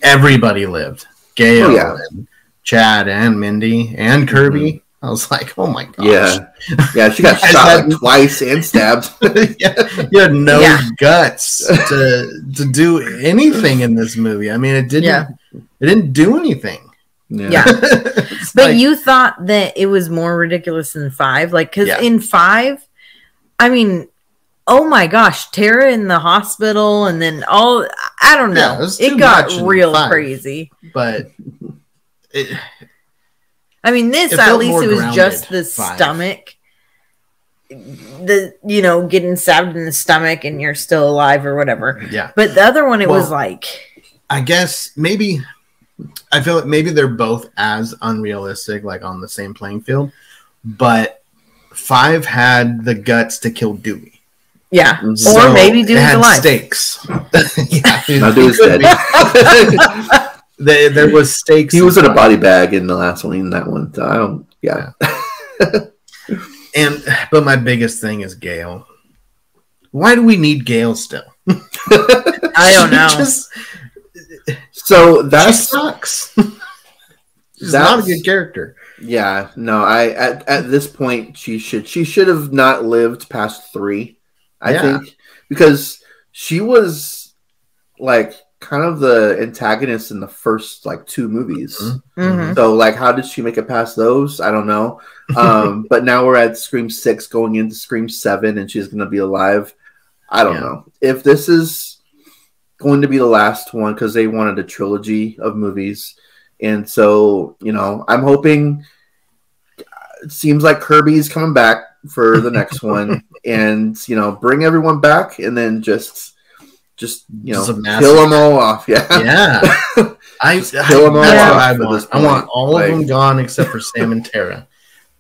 everybody lived. Gail and Chad and Mindy and Kirby. I was like, oh my gosh. Yeah, she got shot like twice and stabbed. You had no guts to do anything in this movie. I mean, it didn't do anything. Yeah. But you thought that it was more ridiculous than 5? Like, because in 5, I mean, oh my gosh, Tara in the hospital and then all, I don't know. It got real crazy. But I mean, this at least it was just the stomach, getting stabbed in the stomach and you're still alive or whatever. Yeah. But the other one, it was like, I guess maybe I feel like maybe they're both as unrealistic, like on the same playing field. But 5 had the guts to kill Dewey. Yeah, or maybe Dewey's alive. Stakes. No, Dewey's dead. There was stakes. He was in a body bag in the last one. In that one, so I don't. Yeah. But my biggest thing is Gail. Why do we need Gail still? I don't know. So that sucks. She's not a good character. Yeah, no. At this point she should have not lived past 3. I think because she was like kind of the antagonist in the first like 2 movies. Mm-hmm. So like, how did she make it past those? I don't know. But now we're at Scream 6 going into Scream 7 and she's going to be alive. I don't know if this is going to be the last one because they wanted a trilogy of movies. And so, I'm hoping it seems like Kirby's coming back for the next one and, bring everyone back and then just kill them all off. Yeah. Kill them all off. I want all of them gone except for Sam and Tara.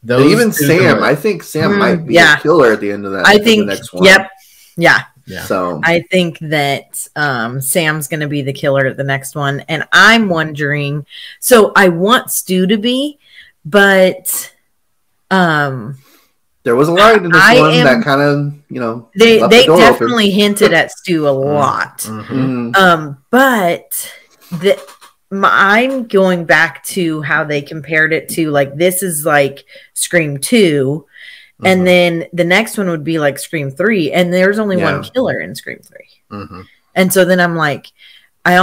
Even Sam. I think Sam might be a killer at the end of that. I think. The next one. Yep. Yeah. So I think that Sam's going to be the killer at the next one, and I'm wondering. So I want Stu to be, but there was a line in this one that kind of they definitely hinted at Stu a lot. Mm-hmm. But I'm going back to how they compared it to like this is like Scream 2. And then the next one would be like Scream 3. And there's only one killer in Scream 3. Mm-hmm. And so then I'm like, I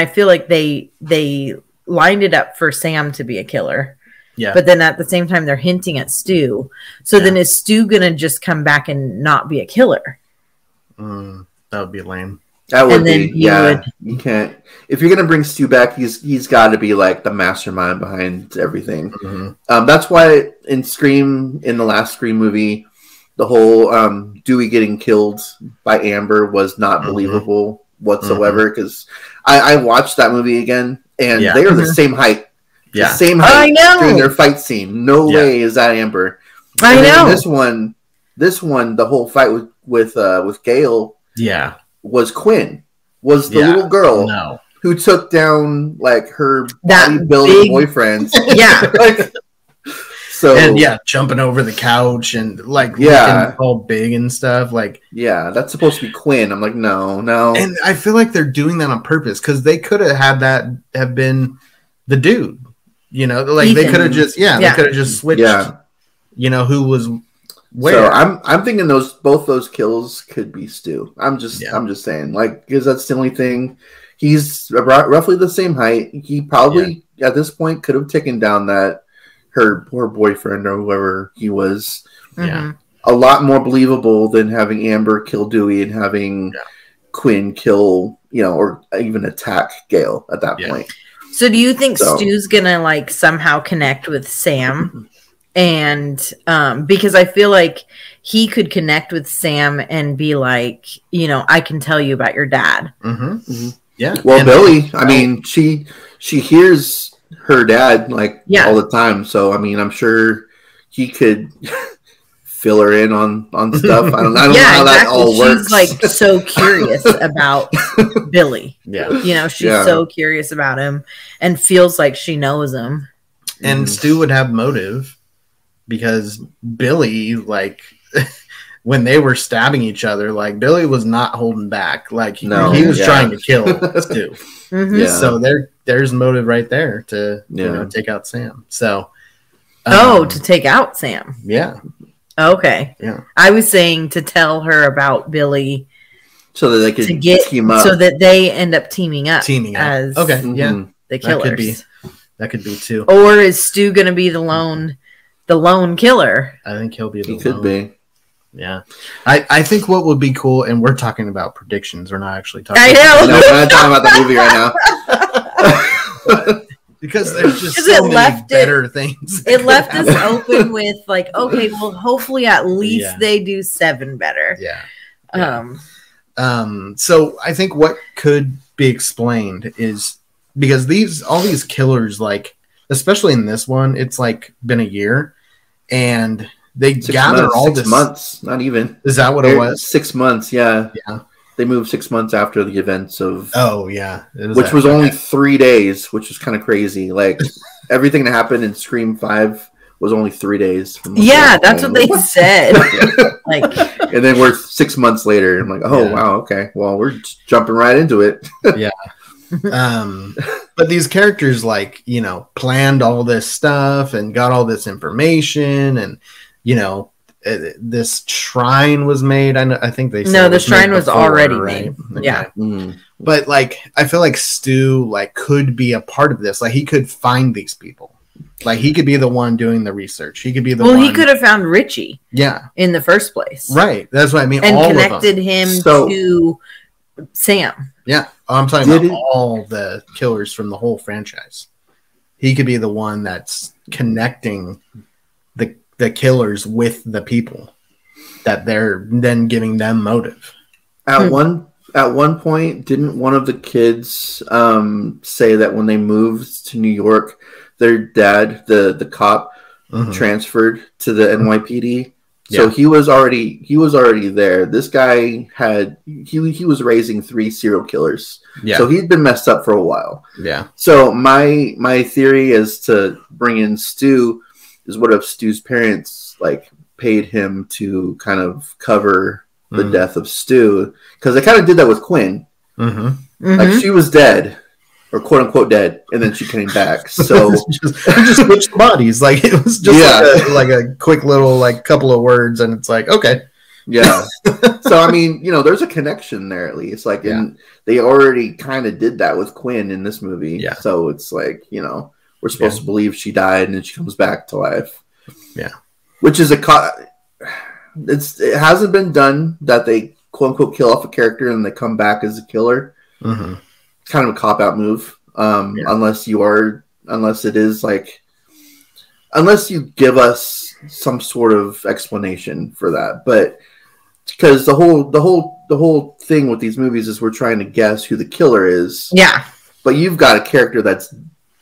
feel like they lined it up for Sam to be a killer. Yeah. But then at the same time, they're hinting at Stu. So then is Stu going to just come back and not be a killer? That would be lame. That would be, you can't. If you're gonna bring Stu back, he's got to be like the mastermind behind everything. Mm-hmm. That's why in the last Scream movie, the whole Dewey getting killed by Amber was not believable whatsoever. Because I watched that movie again, and they are the same height. Yeah, the same height I know. during their fight scene. No way is that Amber. I know. This one, the whole fight with Gail. Yeah. Was Quinn, was the little girl who took down like her bodybuilding boyfriend. Yeah. Jumping over the couch and like looking all big and stuff. Like that's supposed to be Quinn. I'm like, no. And I feel like they're doing that on purpose because they could have had that have been the dude. Like Ethan. They could have just they could have just switched. Yeah. Who was where? So I'm thinking both those kills could be Stu. I'm just saying, like, because that's the only thing. He's roughly the same height. He probably at this point could have taken down her boyfriend or whoever he was. Yeah, a lot more believable than having Amber kill Dewey and having Quinn kill or even attack Gail at that point. So do you think Stu's gonna like somehow connect with Sam? And because I feel like he could connect with Sam and be like, I can tell you about your dad. Mm-hmm. Yeah. Well, Billy, I mean, she hears her dad like all the time. So I mean, I'm sure he could fill her in on stuff. I don't know how that all works. She's like so curious about Billy. Yeah. She's so curious about him and feels like she knows him. And Stu would have motive. because Billy, like, when they were stabbing each other, like, Billy was not holding back. Like, he was trying to kill Stu. So there's motive right there to you know, take out Sam. So to take out Sam. Yeah. Okay. Yeah. I was saying to tell her about Billy so that they could team up. So that they end up teaming up. As the killers. That could be too. Or is Stu going to be the lone killer? I think he'll be the lone. He could be. Yeah. I think what would be cool, and we're talking about predictions. We're not actually talking I know. No, we're not talking about the movie right now. Because there's just so many better things. It left us open with like, okay, well, hopefully at least they do 7 better. Yeah. So I think what could be explained is because all these killers, like, especially in this one, it's like been a year, and they gather all this 6 months, not even. Is that what it was? 6 months, yeah. Yeah. They moved 6 months after the events of. Oh yeah, which was only 3 days, which is kind of crazy. Like everything that happened in Scream 5 was only 3 days. Yeah, that's what they said. Like, and then we're 6 months later. I'm like, oh wow, okay. Well, we're just jumping right into it. Yeah. But these characters, like, you know, planned all this stuff and got all this information, and you know, this shrine was made. I think they said the shrine was already made. Okay. Yeah. Mm-hmm. But like, I feel like Stu like could be a part of this. Like, he could find these people. Like, he could be the one doing the research. He could be the one. Well, he could have found Richie. Yeah. In the first place. Right. That's what I mean. And all connected him to Sam. Yeah. I'm talking about all the killers from the whole franchise. He could be the one that's connecting the killers with the people that they're then giving them motive. At one point, didn't one of the kids say that when they moved to New York, their dad, the cop, transferred to the NYPD? So he was already there. This guy he was raising 3 serial killers. Yeah. So he'd been messed up for a while. Yeah. So my theory is to bring in Stu is what if Stu's parents like paid him to kind of cover the death of Stu, because they kind of did that with Quinn. Like, she was dead, or quote unquote dead, and then she came back. So we just switched bodies. Like, it was just like a quick little like couple of words, and it's like, okay. Yeah. So I mean, you know, there's a connection there at least. Like, and they already kind of did that with Quinn in this movie. Yeah. So it's like, you know, we're supposed to believe she died and then she comes back to life. Yeah. Which is it hasn't been done that they quote unquote kill off a character and they come back as a killer. It's kind of a cop out move. Unless it is like, unless you give us some sort of explanation for that. But because the whole thing with these movies is we're trying to guess who the killer is. Yeah. But you've got a character that's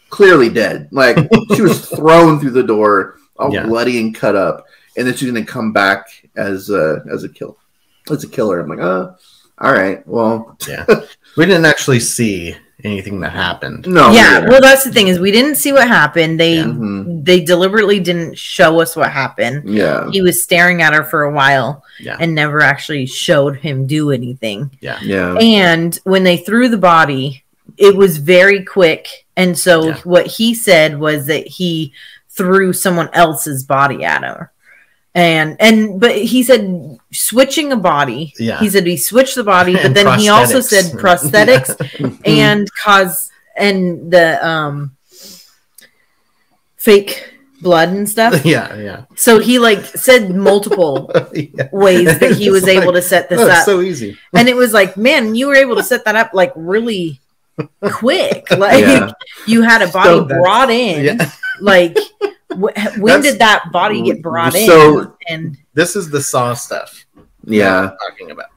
clearly dead. Like, she was thrown through the door, all bloody and cut up, and then she's going to come back as a killer. I'm like, oh, all right, well, we didn't actually see anything that happened. No, well, that's the thing, is we didn't see what happened. They deliberately didn't show us what happened. Yeah, he was staring at her for a while, and never actually showed him do anything. Yeah. And when they threw the body, it was very quick. And so what he said was that he threw someone else's body at her. But he said switching a body. Yeah. He said he switched the body, but then he also said prosthetics and the fake blood and stuff. Yeah. So he like said multiple ways that he was able to set this up. So easy. And it was like, man, you were able to set that up like really quick. Like, you had a body brought in. Like, when did that body get brought in? And this is the Saw stuff. Yeah, talking about.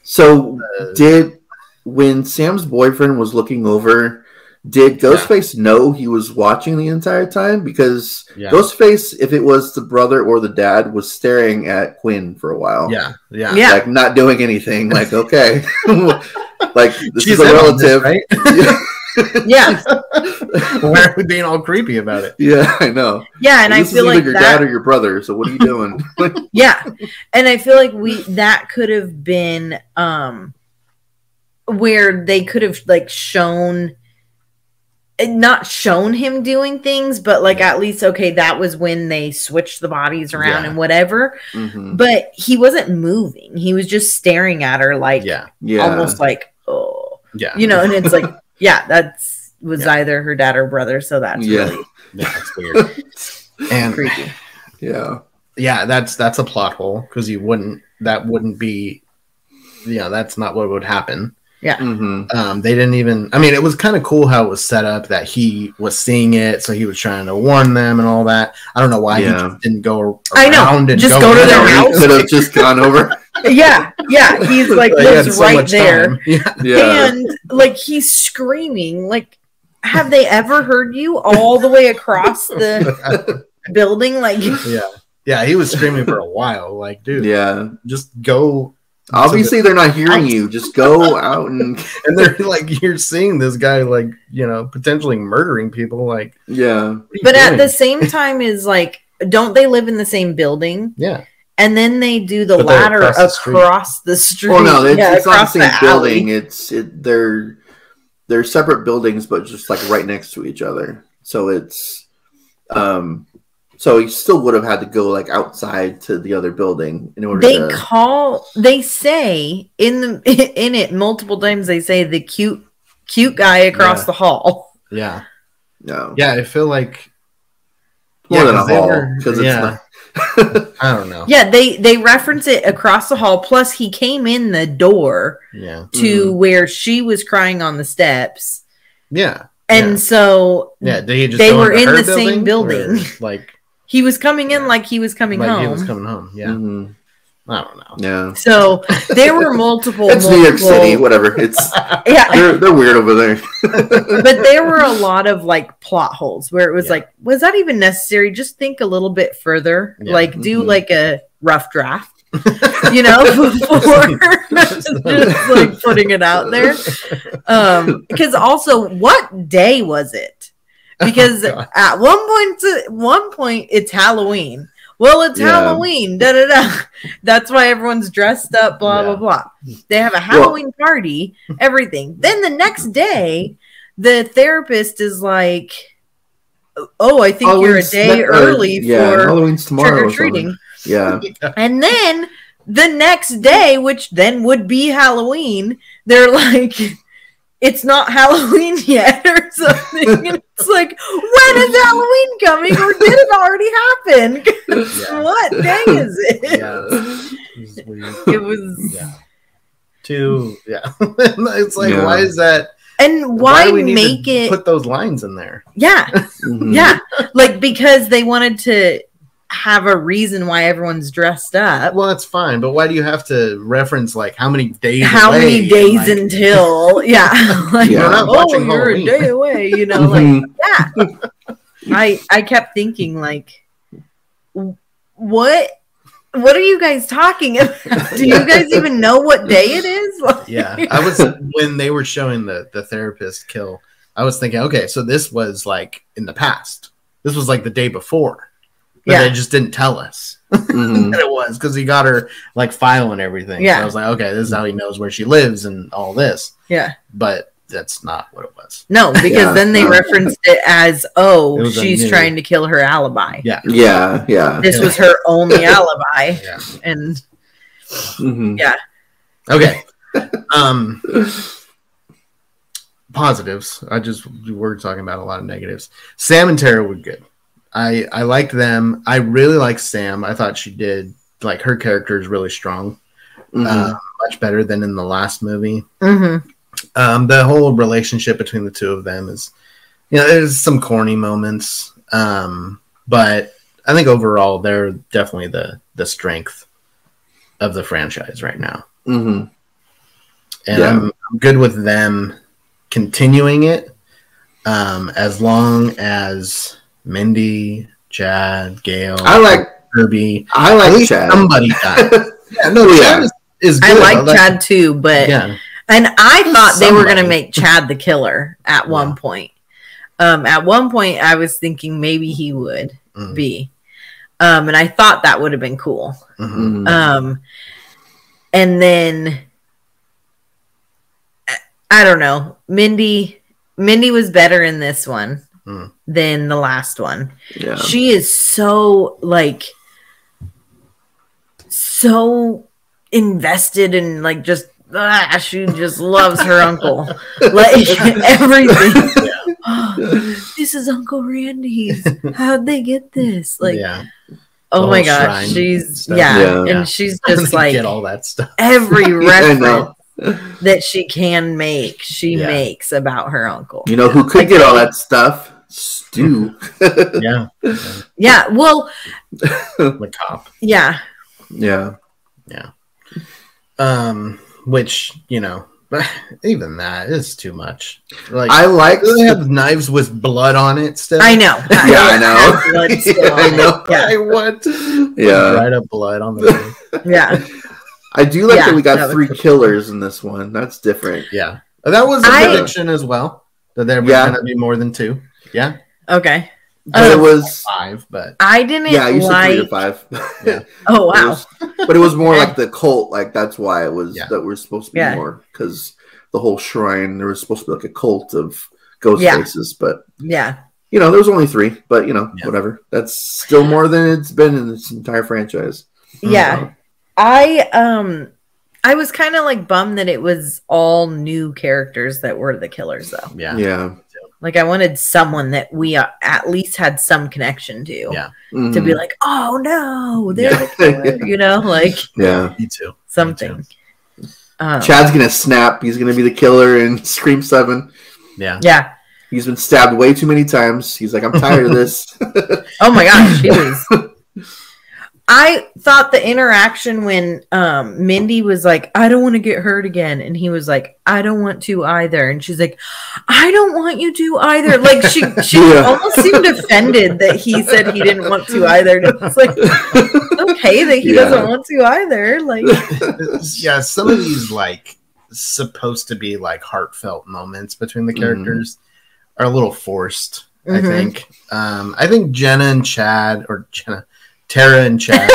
So when Sam's boyfriend was looking over, did Ghostface know he was watching the entire time? Because Ghostface, if it was the brother or the dad, was staring at Quinn for a while. Yeah. Like, not doing anything. Like, okay, like, this is a relative, right? Yeah. Why are we being all creepy about it? Yeah, I know. Yeah, and I this feel is like either your dad or your brother. So what are you doing? Yeah, and I feel like that could have been where they could have like not shown him doing things, but like at least okay, that was when they switched the bodies around and whatever. But he wasn't moving; he was just staring at her, like almost like and it's like was either her dad or brother. So that's really that's weird and creepy. Yeah, that's a plot hole because that wouldn't be that's not what would happen. Yeah. They didn't even. I mean, it was kind of cool how it was set up that he was seeing it, so he was trying to warn them and all that. I don't know why he just didn't go around. I know. And just go to their house. Could have just gone over. Yeah. He's like lives so right there. Yeah. And like he's screaming. Like, have they ever heard you all the way across the building? Like, yeah. He was screaming for a while. Like, dude, just go. Obviously, they're not hearing you. Just go out and they're like, you're seeing this guy, like, potentially murdering people. Like, but at the same time, is like, don't they live in the same building? Yeah. And then they do the ladder across the street. Oh no, it's not the same building. They're separate buildings, but just like right next to each other. So it's so he still would have had to go like outside to the other building in order they say in it multiple times, they say the cute guy across the hall. Yeah. No. Yeah, I feel like more than a hall because it's not I don't know. Yeah, they reference it across the hall. Plus, he came in the door to where she was crying on the steps. Yeah. And so they were in the same building. Like he was coming in like he was coming home. He was coming home. Yeah. I don't know. Yeah. So there were multiple. It's New York City. Whatever. It's they're weird over there. But there were a lot of like plot holes where it was like, was that even necessary? Just think a little bit further. Yeah. Like do like a rough draft. Before just like putting it out there. Because also, what day was it? Because at one point it's Halloween. Well, it's Halloween. Da da da. That's why everyone's dressed up. Blah blah blah. They have a Halloween party. Everything. Then the next day, the therapist is like, "Oh, I think you're a day early for Halloween's tomorrow trick or treating." Yeah. And then the next day, which then would be Halloween, they're like, it's not Halloween yet or something. And it's like, when is Halloween coming? Or did it already happen? What day is it? It was it's like, why is that? And why do we make it put those lines in there? Yeah. Yeah. Like, because they wanted to have a reason why everyone's dressed up. Well, that's fine, but why do you have to reference like how many days until we're not watching you're Halloween. a day away, like I kept thinking like, what are you guys talking about? Do you guys even know what day it is? I was when they were showing the therapist kill, I was thinking, okay, so this was like in the past, this was like the day before. But they just didn't tell us that it was because he got her like file and everything. So I was like, okay, this is how he knows where she lives and all this. Yeah. But that's not what it was. No, because then they referenced it as, she's trying to kill her alibi. Yeah. Yeah. This was her only alibi. Yeah. And Okay. Positives. We're talking about a lot of negatives. Sam and Tara were good. I liked them. I really liked Sam. I thought she did, like, her character is really strong. Much better than in the last movie. The whole relationship between the two of them is, there's some corny moments. But I think overall they're definitely the strength of the franchise right now. And I'm good with them continuing it as long as Mindy, Chad, Gail, Kirby. I like Chad. Somebody died. Chad is good. I like Chad too, but And I thought they were going to Somebody. make Chad the killer at one point. At one point, I was thinking maybe he would be. And I thought that would have been cool. And then, I don't know. Mindy was better in this one than the last one. Yeah. She is so, like, so invested in, like, just, she just loves her uncle. Like, everything. This is Uncle Randy's. How'd they get this? Like, oh my gosh, she's and she's just like get all that stuff. Every reference that she can make, she makes about her uncle. You know who could get all that stuff? Stu. Yeah. Well, the cop. Yeah. Which, you know, even that is too much. Like, I like they have knives with blood on it still. I know. I know. I know. I want dried up blood on the I do like that we got 3 killers in this one. That's different. Yeah. That was a prediction as well. That there was going to be more than 2. Yeah. Okay. But it was 5, but I didn't you said 3 like to 5. Yeah. Oh wow. But it was more like the cult, like that's why it was that we're supposed to be more, because the whole shrine, there was supposed to be like a cult of ghost faces, but you know, there was only 3, but you know, whatever. That's still more than it's been in this entire franchise. Yeah. I was kind of like bummed that it was all new characters that were the killers, though. Yeah. Like, I wanted someone that we at least had some connection to. Yeah. To be like, oh no, they're the killer, you know, like me too. Something. Chad's gonna snap. He's gonna be the killer in Scream 7. Yeah. He's been stabbed way too many times. He's like, I'm tired of this. Oh my gosh, she was. I thought the interaction when Mindy was like, I don't want to get hurt again. And he was like, I don't want to either. And she's like, I don't want you to either. Like, she almost seemed offended that he said he didn't want to either. And it's like, okay, that he doesn't want to either. Like, some of these, like, supposed to be, like, heartfelt moments between the characters are a little forced, I think. I think Tara and Chad.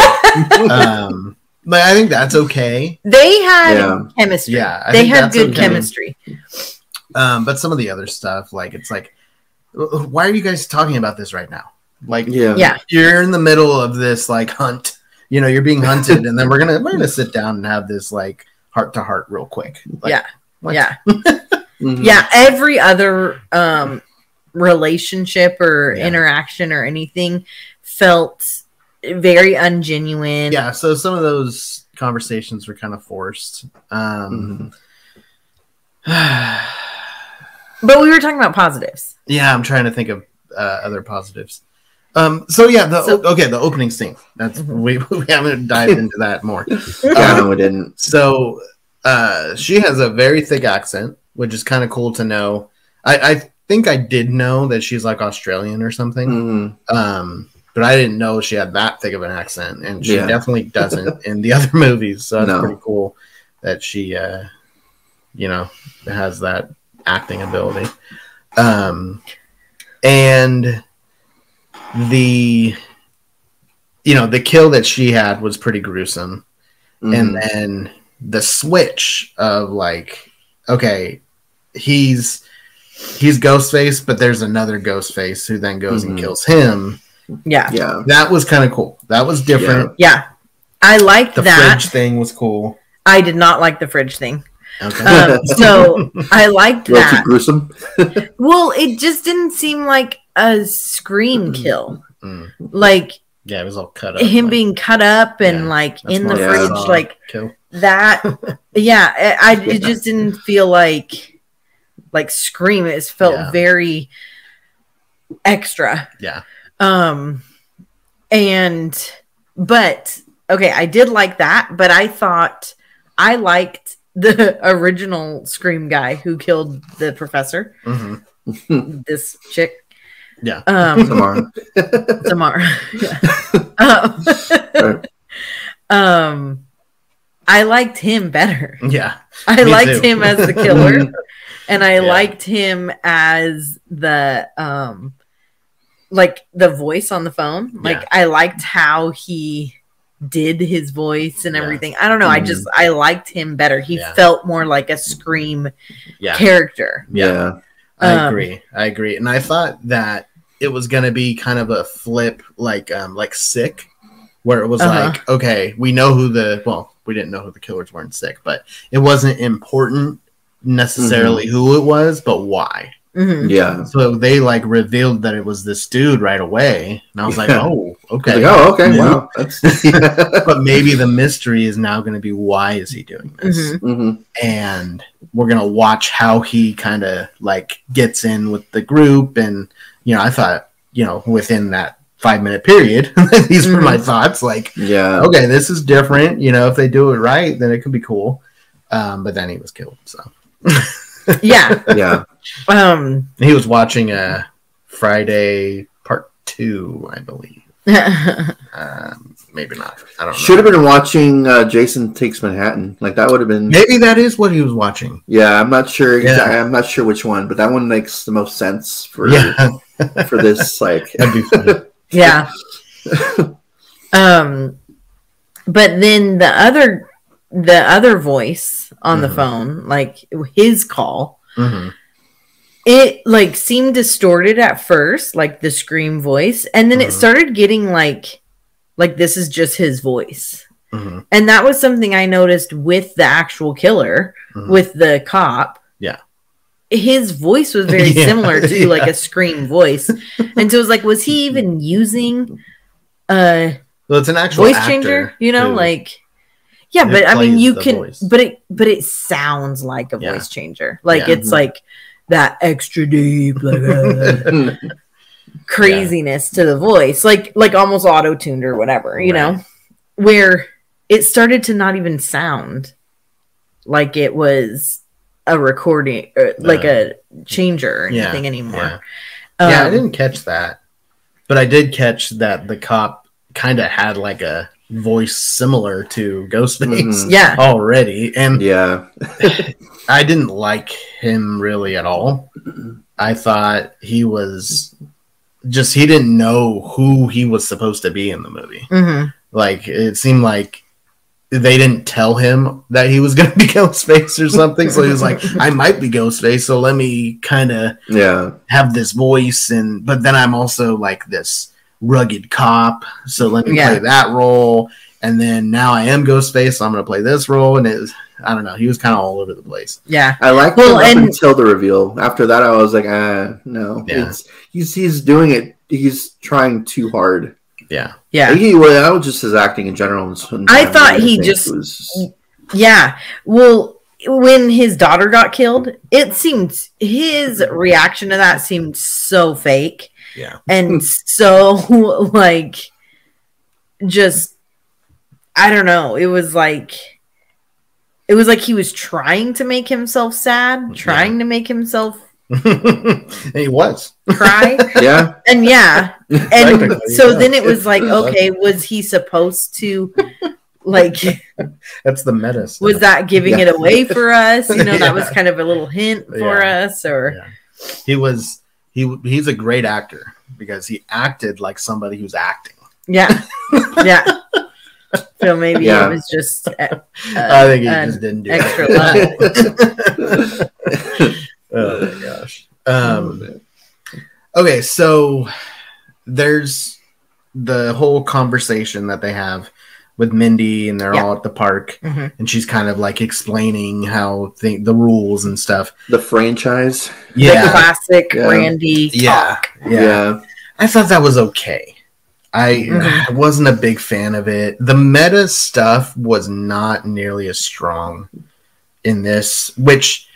But I think that's okay. They had chemistry. Yeah, they had good chemistry. But some of the other stuff, like, it's like, why are you guys talking about this right now? Like, you're in the middle of this, like, hunt. You know, you're being hunted, and then we're gonna sit down and have this, like, heart to heart real quick. Like, Every other relationship or interaction or anything felt very ungenuine. Yeah, so some of those conversations were kind of forced. But we were talking about positives. Yeah, I'm trying to think of other positives. The opening scene. That's we haven't dived into that more. No, we didn't. So she has a very thick accent, which is kind of cool to know. I think I did know that she's like Australian or something. But I didn't know she had that thick of an accent, and she definitely doesn't in the other movies. So it's pretty cool that she, has that acting ability. And the kill that she had was pretty gruesome. And then the switch of like, okay, he's Ghostface, but there's another Ghostface who then goes and kills him. Yeah. That was kind of cool. That was different. Yeah. I liked the that. Fridge thing was cool. I did not like the fridge thing. Okay. So I liked that. Too gruesome. Well, it just didn't seem like a Scream kill. Like, it was all cut up. Him being cut up and like in the fridge, like kill. That. It just didn't feel like Scream. It felt very extra. Yeah. I did like that, but I thought I liked the original Scream guy who killed the professor. This chick. Yeah. Tamara. Yeah. I liked him better. Yeah. I Me liked too. him as the killer. And I liked him as the like the voice on the phone. Like I liked how he did his voice and everything. I don't know. I liked him better. He felt more like a Scream character. Yeah. I agree. And I thought that it was going to be kind of a flip like Sick, where it was like, okay, we know who we didn't know who the killers were in Sick, but it wasn't important necessarily who it was, but why. Yeah. So they like revealed that it was this dude right away, and I was like, "Oh, okay, wow." But maybe the mystery is now going to be why is he doing this, and we're gonna watch how he kind of like gets in with the group, and I thought within that 5-minute period, these were my thoughts. Like, okay, this is different. If they do it right, then it could be cool. But then he was killed. So. Yeah. He was watching Friday Part 2, I believe. Maybe not. I don't know. Should have been watching Jason Takes Manhattan. Like that would have been. Maybe that is what he was watching. Yeah, I'm not sure. I'm not sure which one, but that one makes the most sense for for this. Like that'd be funny. Yeah. But then the other voice on the phone, like his call, it like seemed distorted at first, like the Scream voice, and then it started getting like this is just his voice. And that was something I noticed with the actual killer, with the cop. Yeah. His voice was very similar to like a Scream voice. And so it was like, was he even using well, it's an actual voice actor, changer? too. Like yeah, but I mean you can voice. but it sounds like a voice changer. Like it's like that extra deep like craziness to the voice. Like almost auto-tuned or whatever, you know? Where it started to not even sound like it was a recording or like a changer or anything anymore. I didn't catch that, but I did catch that the cop kind of had like a voice similar to Ghostface already, and I didn't like him really at all. I thought he was he didn't know who he was supposed to be in the movie. Like it seemed like they didn't tell him that he was going to be Ghostface or something. So he was like, I might be Ghostface. So let me kind of have this voice. But then I'm also like this rugged cop. So let me play that role. And then now I am Ghostface. So I'm going to play this role. And I don't know. He was kind of all over the place. Yeah. I liked him up until the reveal. After that, I was like, no. Yeah. He's doing it. He's trying too hard. Yeah. Yeah. That was just his acting in general. I thought he just yeah. Well, when his daughter got killed, it seemed his reaction to that seemed so fake. Yeah. And so like just I don't know. It was like he was trying to make himself sad, trying to make himself he was cry. Yeah. And and so then it was like, okay, was he supposed to like that's the meta stuff. Was that giving it away for us? That was kind of a little hint for us, or he's a great actor because he acted like somebody who's acting. Yeah. So maybe it was just I think he just didn't do extra level. Oh my gosh. Okay, so there's the whole conversation that they have with Mindy, and they're all at the park, and she's kind of like explaining how the rules and stuff. The franchise, the classic Randy talk. Yeah. I thought that was okay. I wasn't a big fan of it. The meta stuff was not nearly as strong in this, which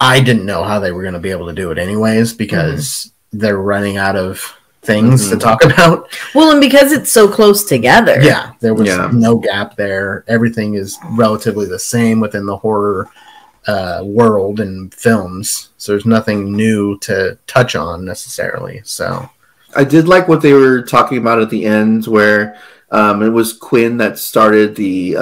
I didn't know how they were going to be able to do it anyways, because they're running out of things to talk about. Well, and because it's so close together. Yeah, there was no gap there. Everything is relatively the same within the horror world and films. So there's nothing new to touch on necessarily. So I did like what they were talking about at the end, where it was Quinn that started the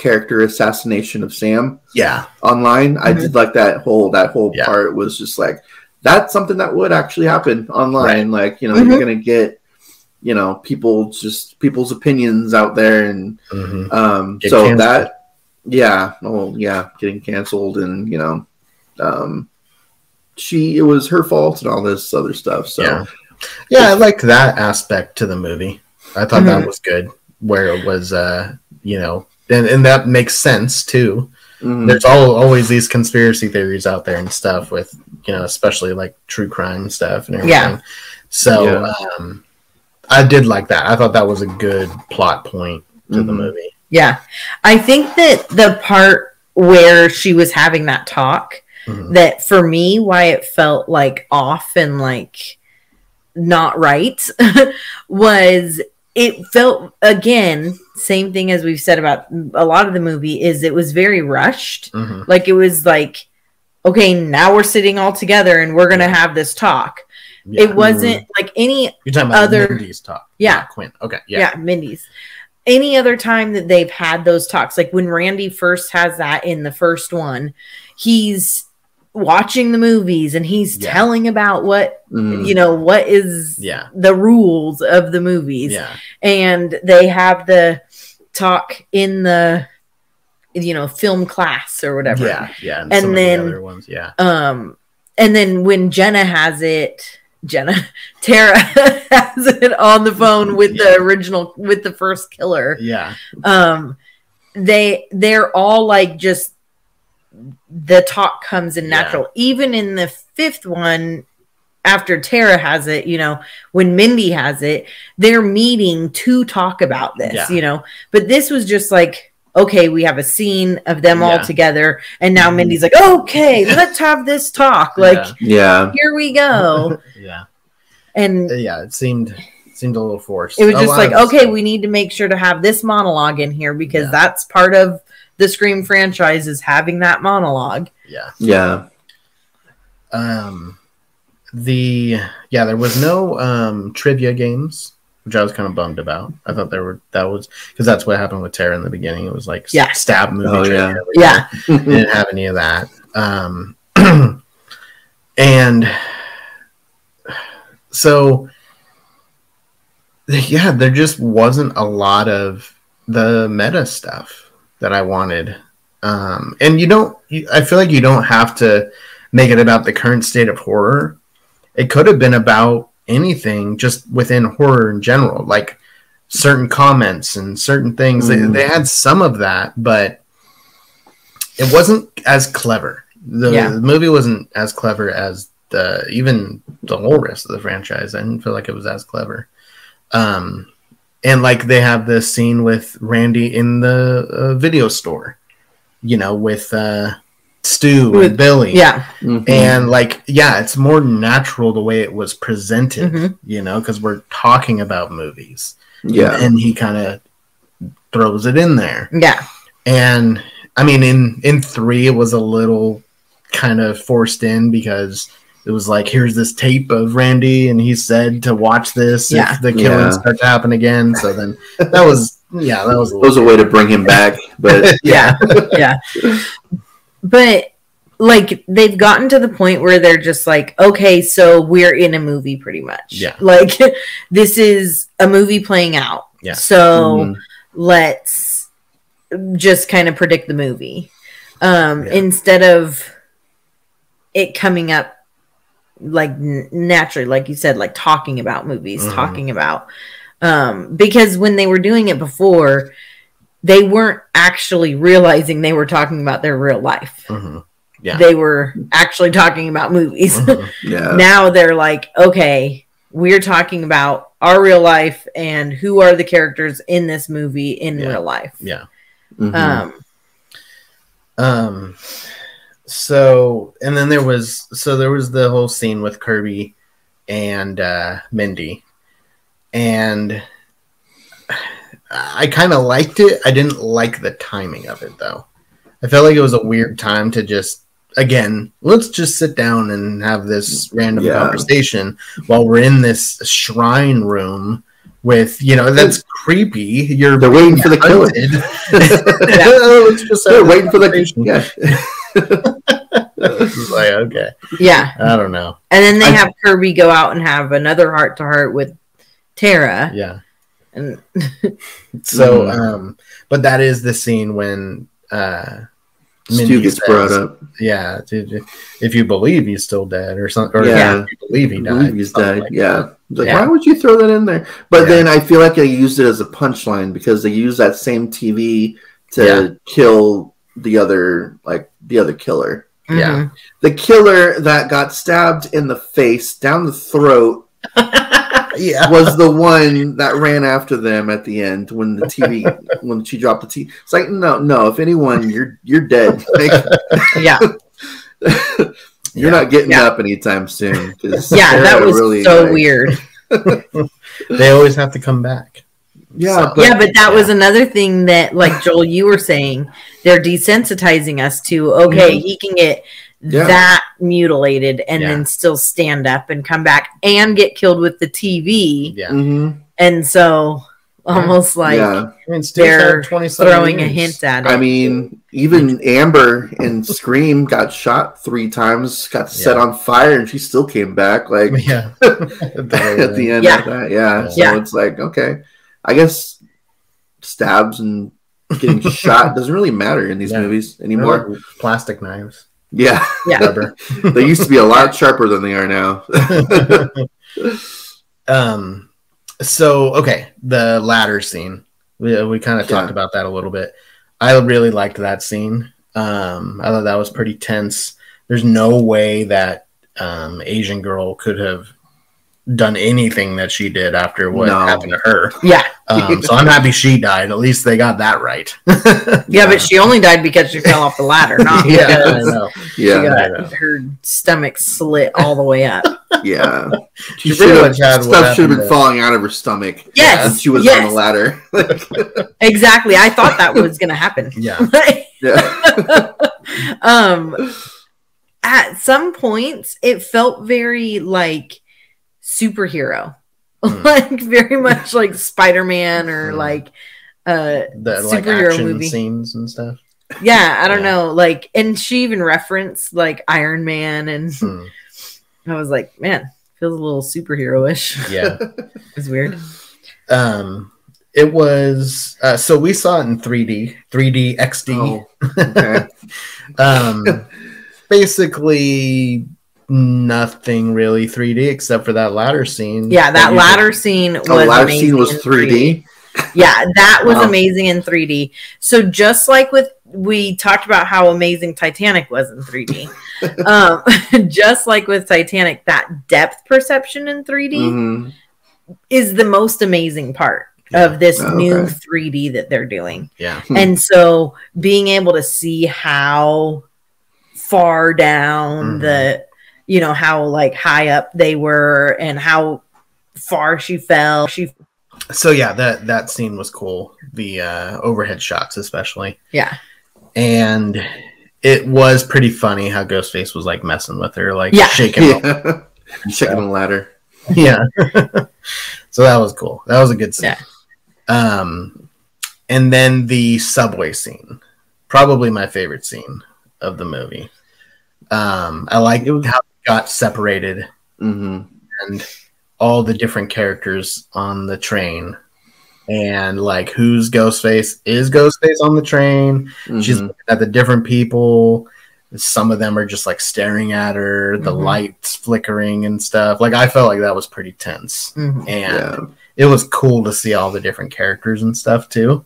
character assassination of Sam. Yeah. Online, I did like that whole Yeah. part was just like that's something that would actually happen online. Right. Like, you know, you're gonna get, you know, people's opinions out there, and Get so canceled. that, yeah, getting canceled, and you know, it was her fault and all this other stuff. So yeah, I liked that aspect to the movie. I thought that was good, where it was, you know, and that makes sense too. There's always these conspiracy theories out there and stuff with, you know, especially like true crime stuff and everything. Yeah. So I did like that. I thought that was a good plot point to the movie. Yeah. I think that the part where she was having that talk, that for me, why it felt like off and like not right was it felt, again, same thing as we've said about a lot of the movie, is it was very rushed. Like, it was like, okay, now we're sitting all together and we're going to have this talk. Yeah. It wasn't like any You're talking about Mindy's talk. Yeah. Not Quinn. Okay. Yeah, Mindy's. Any other time that they've had those talks, like when Randy first has that in the first one, he's watching the movies and he's telling about what you know, what is the rules of the movies, and they have the talk in the, you know, film class or whatever, and then the other ones, and then when Tara has it on the phone with the original, with the first killer, they're all like, just the talk comes in natural. Even in the fifth one, after Tara has it, you know, when Mindy has it, they're meeting to talk about this, you know. But this was just like, okay, we have a scene of them all together, and now Mindy's like, okay, let's have this talk. Like, here we go. And it seemed a little forced. It was just like, okay, we need to make sure to have this monologue in here, because that's part of the Scream franchise, is having that monologue. There was no trivia games, which I was kind of bummed about. I thought that was because that's what happened with Tara in the beginning. It was like stab movie trivia. Didn't have any of that. And so there just wasn't a lot of the meta stuff that I wanted. And I feel like you don't have to make it about the current state of horror. It could have been about anything just within horror in general, like certain comments and certain things. They had some of that, but it wasn't as clever. The movie wasn't as clever as even the whole rest of the franchise. I didn't feel like it was as clever. And like they have this scene with Randy in the video store, you know, with Stu and Billy. And like, it's more natural the way it was presented, you know, because we're talking about movies. And he kind of throws it in there. And I mean, in 3, it was a little kind of forced in, because it was like, here's this tape of Randy, and he said to watch this if the killings start to happen again. So then that was a way to bring him back. But but like, they've gotten to the point where they're just like, okay, so we're in a movie pretty much. Like, this is a movie playing out. So let's just kind of predict the movie. Instead of it coming up like naturally, like you said, like talking about movies, talking about because when they were doing it before, they weren't actually realizing they were talking about their real life. They were actually talking about movies. Now they're like, okay, we're talking about our real life and who are the characters in this movie in real life. So, and then there was the whole scene with Kirby and Mindy, and I kind of liked it. I didn't like the timing of it, though. I felt like it was a weird time to just, again, let's just sit down and have this random conversation while we're in this shrine room with, that's creepy. They're waiting for the killer. They're waiting for It's like, okay. Yeah. I don't know. And then they have Kirby go out and have another heart-to-heart with Tara. Yeah. And so, but that is the scene when Stu gets brought up. Yeah, if you believe he's still dead or something, or if you believe he died. He's dead. Why would you throw that in there? But then I feel like they used it as a punchline because they used that same TV to kill the other killer. Yeah, the killer that got stabbed in the face down the throat. Was the one that ran after them at the end when the TV when she dropped the TV. It's like no. If anyone, you're dead. You're not getting up anytime soon. That was really, so weird. They always have to come back. Yeah, but that was another thing that, like Joel, you were saying, they're desensitizing us to. Okay, he can get that mutilated and then still stand up and come back and get killed with the TV. Yeah, and so almost like they're throwing a hint at it. I mean, even Amber in Scream got shot 3 times, got set on fire, and she still came back. Like, at the end of that, So it's like, okay, I guess stabs and getting shot doesn't really matter in these movies anymore. Like plastic knives. Yeah. Rubber. They used to be a lot sharper than they are now. So, okay, the ladder scene. We kind of talked about that a little bit. I really liked that scene. I thought that was pretty tense. There's no way that Asian girl could have done anything that she did after what happened to her. So I'm happy she died. At least they got that right. But she only died because she fell off the ladder, not because I know. She got her stomach slit all the way up. Yeah. She pretty much had stuff should have been falling out of her stomach. Yes. And she was on the ladder. Exactly. I thought that was going to happen. At some points, it felt very like superhero. Like very much like Spider-Man or like the superhero action movie scenes and stuff. I don't know, like, and she even referenced like Iron Man, and I was like, man, feels a little superhero-ish. It's weird. It was so we saw it in 3D XD. Basically nothing really 3D except for that ladder scene. That ladder scene was amazing. Was 3D. That was amazing in 3D. So just like we talked about how amazing Titanic was in 3D. Just like with Titanic, that depth perception in 3D is the most amazing part of this new 3D that they're doing. And so being able to see how far down the how like high up they were and how far she fell. So that scene was cool. The overhead shots especially. And it was pretty funny how Ghostface was like messing with her, like shaking the ladder. So that was cool. That was a good scene. And then the subway scene, probably my favorite scene of the movie. I like how it got separated and all the different characters on the train, and like who's Ghostface? Is Ghostface on the train? She's looking at the different people. Some of them are just like staring at her, the lights flickering and stuff. Like I felt like that was pretty tense, and it was cool to see all the different characters and stuff too.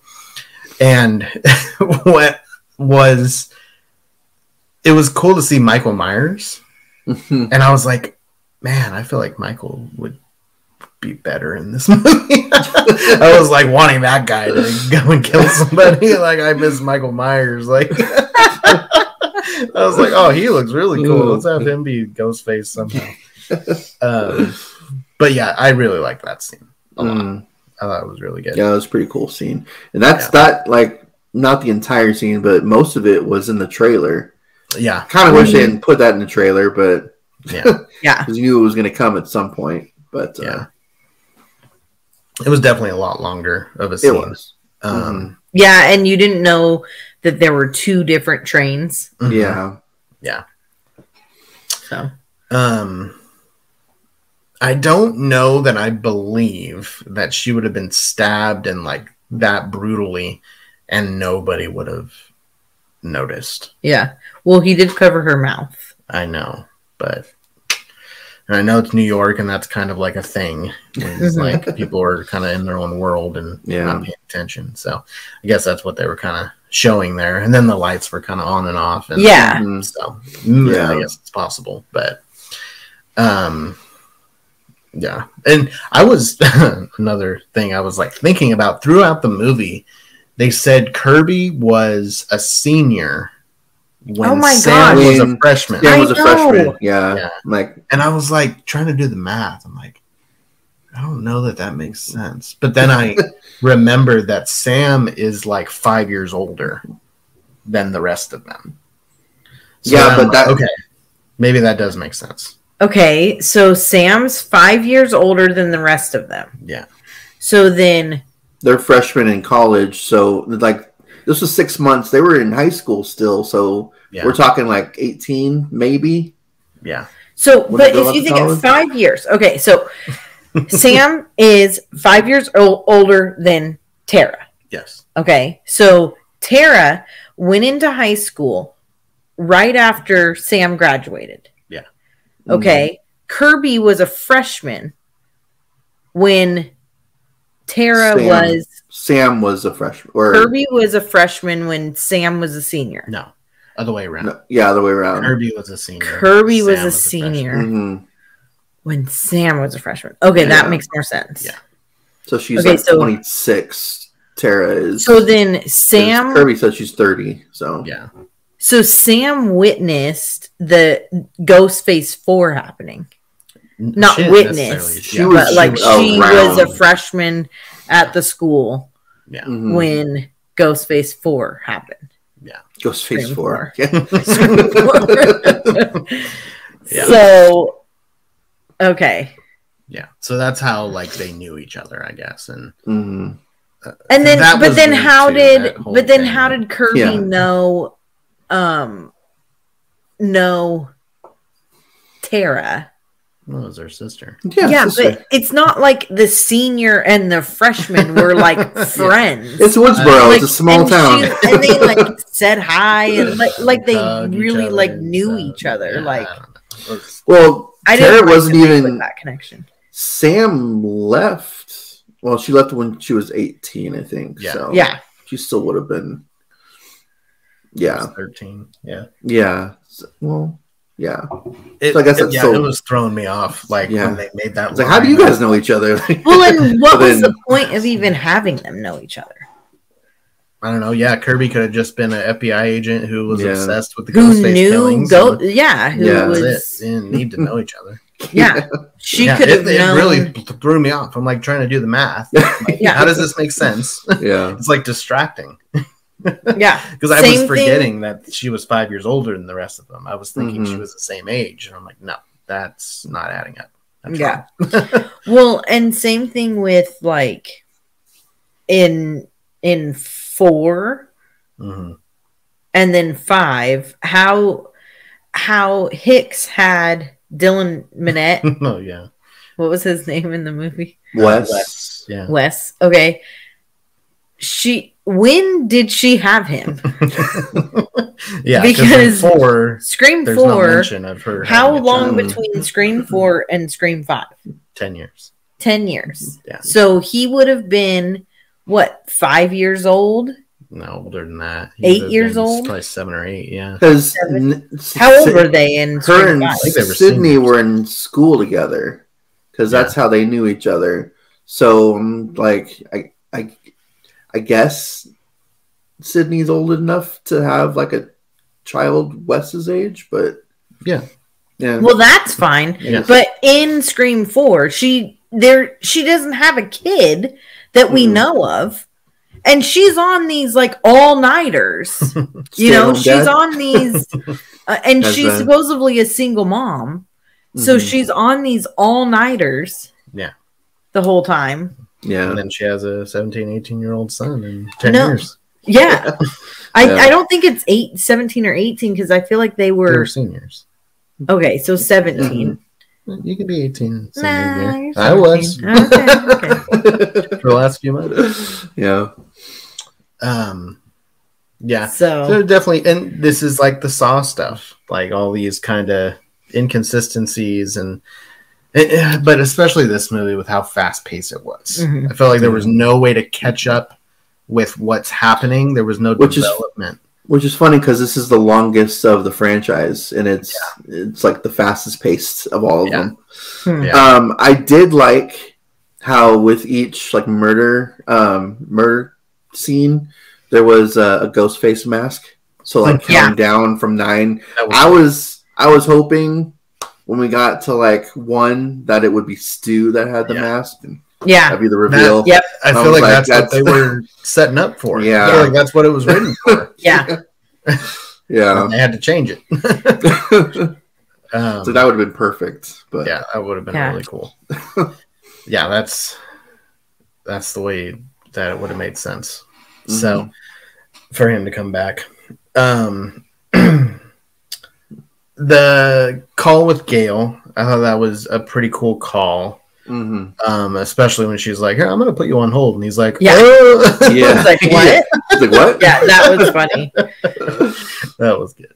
And it was cool to see Michael Myers. And I was like, man, I feel like Michael would be better in this movie. I was like wanting that guy to go and kill somebody. Like I miss Michael Myers. Like I was like, oh, he looks really cool. Let's have him be Ghostface somehow. But yeah, I really liked that scene a lot. I thought it was really good. Yeah, it was a pretty cool scene. And that's not like not the entire scene, but most of it was in the trailer. Yeah. Kind of wish they didn't put that in the trailer, but because you knew it was going to come at some point. But It was definitely a lot longer of a scene. It was. Yeah, and you didn't know that there were 2 different trains. Yeah. Yeah. So. I don't know that I believe that she would have been stabbed and like that brutally and nobody would have noticed. Yeah. Well, he did cover her mouth. I know, but and I know it's New York and that's kind of like a thing. It's like people are kind of in their own world and not paying attention. So I guess that's what they were kind of showing there. And then the lights were kind of on and off. And so I guess it's possible, but yeah. And I was another thing I was like thinking about throughout the movie. They said Kirby was a senior when Sam was a freshman. Sam was a freshman. Yeah. Like, and I was like trying to do the math. I'm like, I don't know that makes sense. But then I remembered that Sam is like 5 years older than the rest of them. So but okay, maybe that does make sense. Okay, so Sam's 5 years older than the rest of them. Yeah. So then they're freshmen in college. So like this was 6 months. They were in high school still. So we're talking like 18, maybe. Yeah. So, but if you think of 5 years, okay, so Sam is 5 years older than Tara. Yes. Okay, so Tara went into high school right after Sam graduated. Yeah. Okay, Kirby was a freshman when Sam was a freshman. Or Kirby was a freshman when Sam was a senior. No, other way around. No, yeah, other way around. Kirby was a senior. Kirby was a senior when Sam was a freshman. Okay, that makes more sense. Yeah. So she's 26. Tara is. So then Sam. Kirby said she's 30. So yeah. So Sam witnessed the Ghostface 4 happening. Not witnessed, she was a freshman at the school when Ghostface 4 happened. Yeah. Ghostface 4. Yeah. So, okay. Yeah. So that's how like they knew each other, I guess. And and then how did Kirby know Tara? Well, it was her sister. Yeah, but it's not like the senior and the freshman were like friends. It's Woodsboro. It's a small town. And they like said hi and like they really like knew each other. Yeah, like, well, Tara wasn't even that connection. Sam left. Well, she left when she was 18, I think. Yeah. So yeah. She still would have been. Yeah. 13. Yeah. Yeah. Well. Yeah, it was throwing me off. Like when they made that. Like, how do you guys know each other? Well, and what was the point of even having them know each other? I don't know. Yeah, Kirby could have just been an FBI agent who was obsessed with the Ghostface killings. Who didn't need to know each other. Yeah, she could have known. It really threw me off. I'm like trying to do the math. Like, how does this make sense? Yeah, it's like distracting. Yeah, because I was forgetting that she was 5 years older than the rest of them. I was thinking she was the same age, and I'm like, no, that's not adding up. Well, and same thing with like in 4 and then 5. How Hicks had Dylan Minette. Oh yeah, what was his name in the movie? Wes. Yeah, Wes. Okay, when did she have him? Yeah, because Scream 4, no mention of her. How long between Scream 4 and Scream 5? 10 years. 10 years. Yeah. So he would have been what, 5 years old? No, older than that. 8 years old? Probably 7 or 8. Yeah. Because how old were they in? Her and Sydney were in school together because that's how they knew each other. So, like, I guess Sydney's old enough to have like a child Wes's age, but yeah. Well, that's fine. Yeah. But in Scream 4, she doesn't have a kid that we know of, and she's on these like all-nighters. You know, she's on these, and she's supposedly a single mom, so she's on these all-nighters. Yeah, the whole time. Yeah. And then she has a 17, 18-year-old son in 10 No. years. Yeah. I don't think it's 17 or 18 because I feel like they They were were seniors. okay. So 17. You could be 18. Nah, you're I was. 17. Okay. For the last few months. Yeah. Yeah. So So definitely, and this is like the Saw stuff, like all these kind of inconsistencies, but especially this movie with how fast paced it was. Mhm. I felt like there was no way to catch up with what's happening. There was no development. Which is funny because this is the longest of the franchise, and it's like the fastest paced of all of them. Yeah. I did like how with each like murder scene there was a ghost face mask. So like counting down from 9. I was hoping when we got to like 1 that it would be Stu that had the mask. And that'd be the reveal. I feel like that's what they were setting up for. Yeah. I feel like that's what it was written for. yeah. Yeah. And they had to change it. So that would have been perfect. But yeah, that would have been really cool. Yeah, that's the way that it would have made sense. Mm-hmm. So for him to come back. The call with Gail, I thought that was a pretty cool call. Mm-hmm. Especially when she's like, "Here, I'm going to put you on hold," and he's like, "Oh." Yeah." Like what? Like what? Yeah, that was funny. That was good.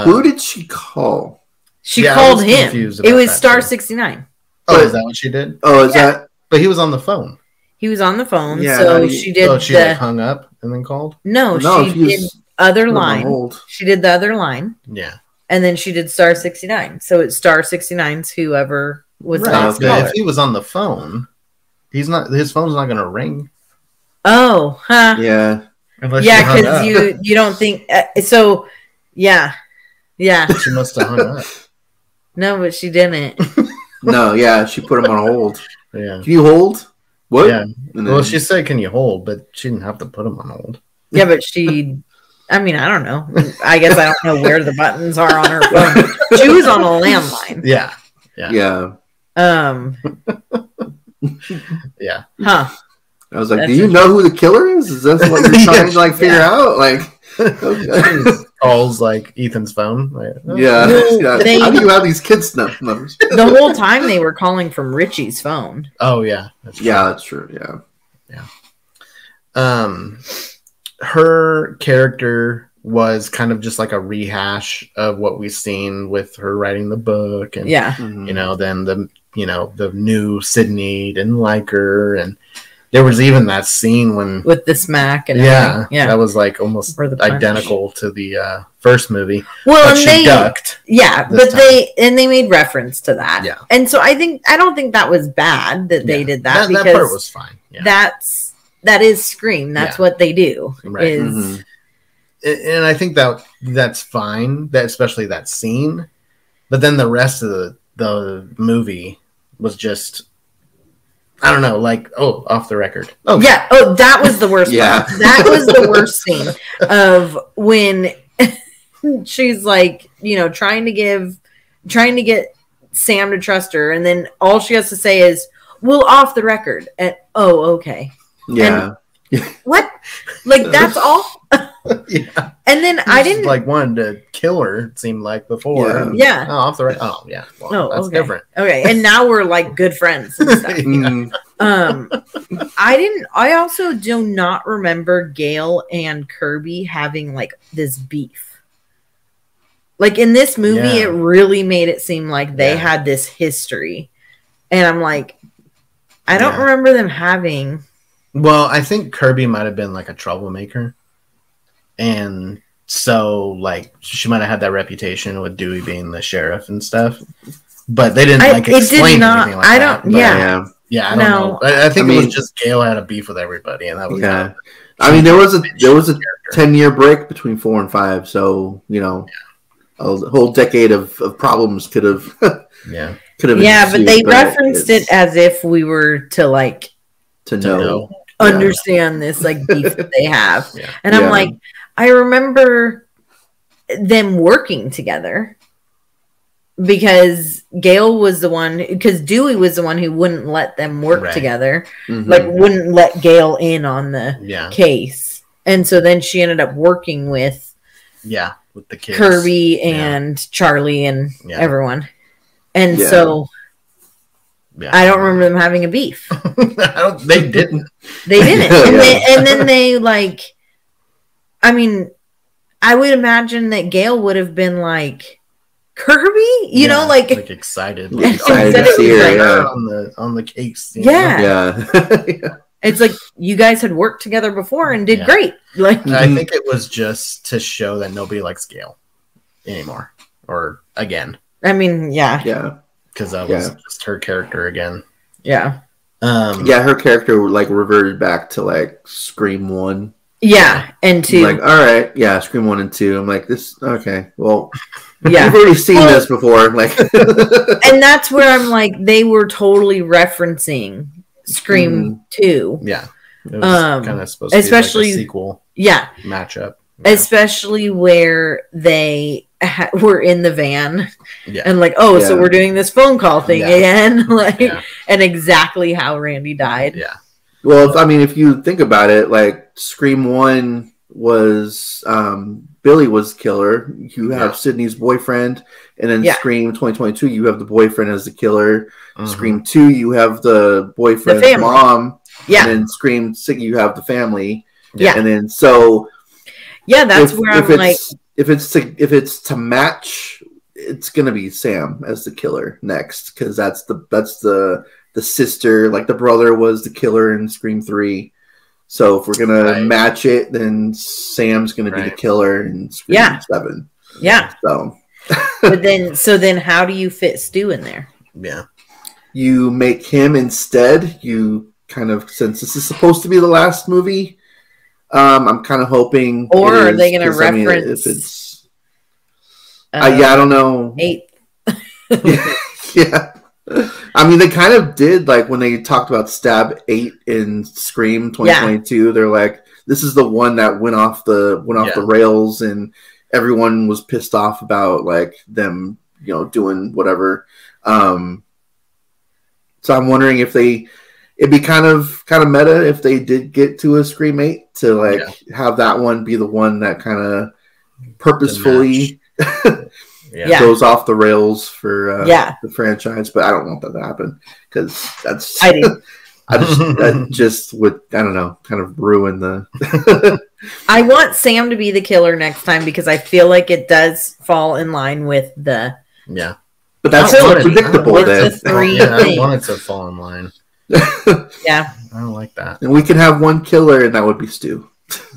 Who did she call? She called him. It was Star 69. Oh, is that what she did? Oh, is that? But he was on the phone. He was on the phone, Yeah, so she did. Oh, she like hung up and then called. No, she did other line. She did the other line. Yeah. And then she did Star 69. So it's Star 69's whoever was right. If he was on the phone, he's not. His phone's not going to ring. Oh, huh? Yeah. Yeah, because you don't think so. Yeah, yeah. She must have hung up. No, but she didn't. No, yeah, she put him on hold. Yeah. Can you hold? What? Yeah. Well, she said, "Can you hold?" But she didn't have to put him on hold. Yeah, but she. I mean, I don't know. I guess I don't know where the buttons are on her phone. She was on a landline. Yeah. Yeah. Yeah. Huh. I was like, do you know who the killer is? Is that what you're trying to like figure out? Like, okay. Calls like Ethan's phone. Like, oh. Yeah. How do you have these kids' numbers? The whole time they were calling from Richie's phone. Oh yeah. That's true. Yeah. Yeah. Her character was kind of just like a rehash of what we've seen with her writing the book, and you know, then the new Sydney didn't like her, and there was even that scene when with the smack and yeah, that was like almost identical to the first movie. Well, and she ducked. Yeah, but they made reference to that. Yeah, and so I don't think that was bad that they did that because that part was fine. Yeah. That is Scream. That's what they do. Right. And I think that's fine. That especially that scene, but then the rest of the movie was just. I don't know, like, off the record. Oh, yeah. Oh, that was the worst part. That was the worst scene of when she's like, trying to get Sam to trust her. And then all she has to say is, well, off the record. And, okay. Yeah. And, what? Like, that's all? Yeah. And then I didn't like wanted to kill her, it semed like before. Yeah. Oh, off the record. Oh, yeah. Well, that's different. Okay. And now we're like good friends and stuff. I also do not remember Gail and Kirby having like this beef. Like in this movie, it really made it seem like they had this history. And I'm like, I don't remember them having. Well, I think Kirby might have been like a troublemaker. And so like she might have had that reputation with Dewey being the sheriff and stuff. But they didn't explain anything like that. Yeah, I don't know. I think it was just Gail had a beef with everybody, and that was I mean, there was a 10-year break between 4 and 5, so a whole decade of problems could have could have but they referenced it as if we were to know understand this like beef that they have, and I'm like, I remember them working together. because Gail was the one, because Dewey was the one who wouldn't let them work together, like wouldn't let Gail in on the case, and so then she ended up working with with the kids, Kirby and Charlie and everyone, and so I don't remember them having a beef. They didn't. They didn't, and then they like, I mean, I would imagine that Gail would have been like, Kirby, you know, like excited, to see her on the case. Yeah. It's like you guys had worked together before and did great. Like, I think it was just to show that nobody likes Gail anymore, or again. I mean, because that was just her character again. Her character like reverted back to like Scream 1. And 2. Like, all right, Scream 1 and 2. I'm like, this, okay, well, we've Yeah. already seen this before. Like, And that's where I'm like, they were totally referencing Scream 2. Yeah. It was kind of supposed to especially be like a sequel Yeah. matchup. Yeah. Especially where they were in the van. Yeah. And like, so we're doing this phone call thing again. Like, Yeah. and exactly how Randy died. Yeah. well, if you think about it, like Scream 1 was Billy was the killer. You have Sydney's boyfriend, and then Scream 2022, you have the boyfriend as the killer. Scream 2, you have the boyfriend's mom. Yeah. And then Scream 6, you have the family. Yeah. And then so that's where I'm like, if it's to match, it's gonna be Sam as the killer next, because that's the sister, like the brother was the killer in Scream 3. So if we're gonna match it, then Sam's gonna be the killer in Scream 7. Yeah. So but then how do you fit Stu in there? Yeah. You make him instead. You kind of, since this is supposed to be the last movie, I'm kind of hoping. Or are they going to reference? If it's, I don't know. 8. Yeah. I mean, they kind of did, like when they talked about Stab 8 in Scream 2022. They're like, this is the one that went off the rails, and everyone was pissed off about like them, doing whatever. So I'm wondering if it'd be kind of meta if they did get to a Scream 8 to like have that one be the one that kind of purposefully goes off the rails for the franchise. But I don't want that to happen, because that's I do. that just would, I don't know, kind of ruin the. I want Sam to be the killer next time, because I feel like it does fall in line with the But that's so predictable. Then I want it to fall in line. Yeah, I don't like that. And we can have one killer, and that would be Stu.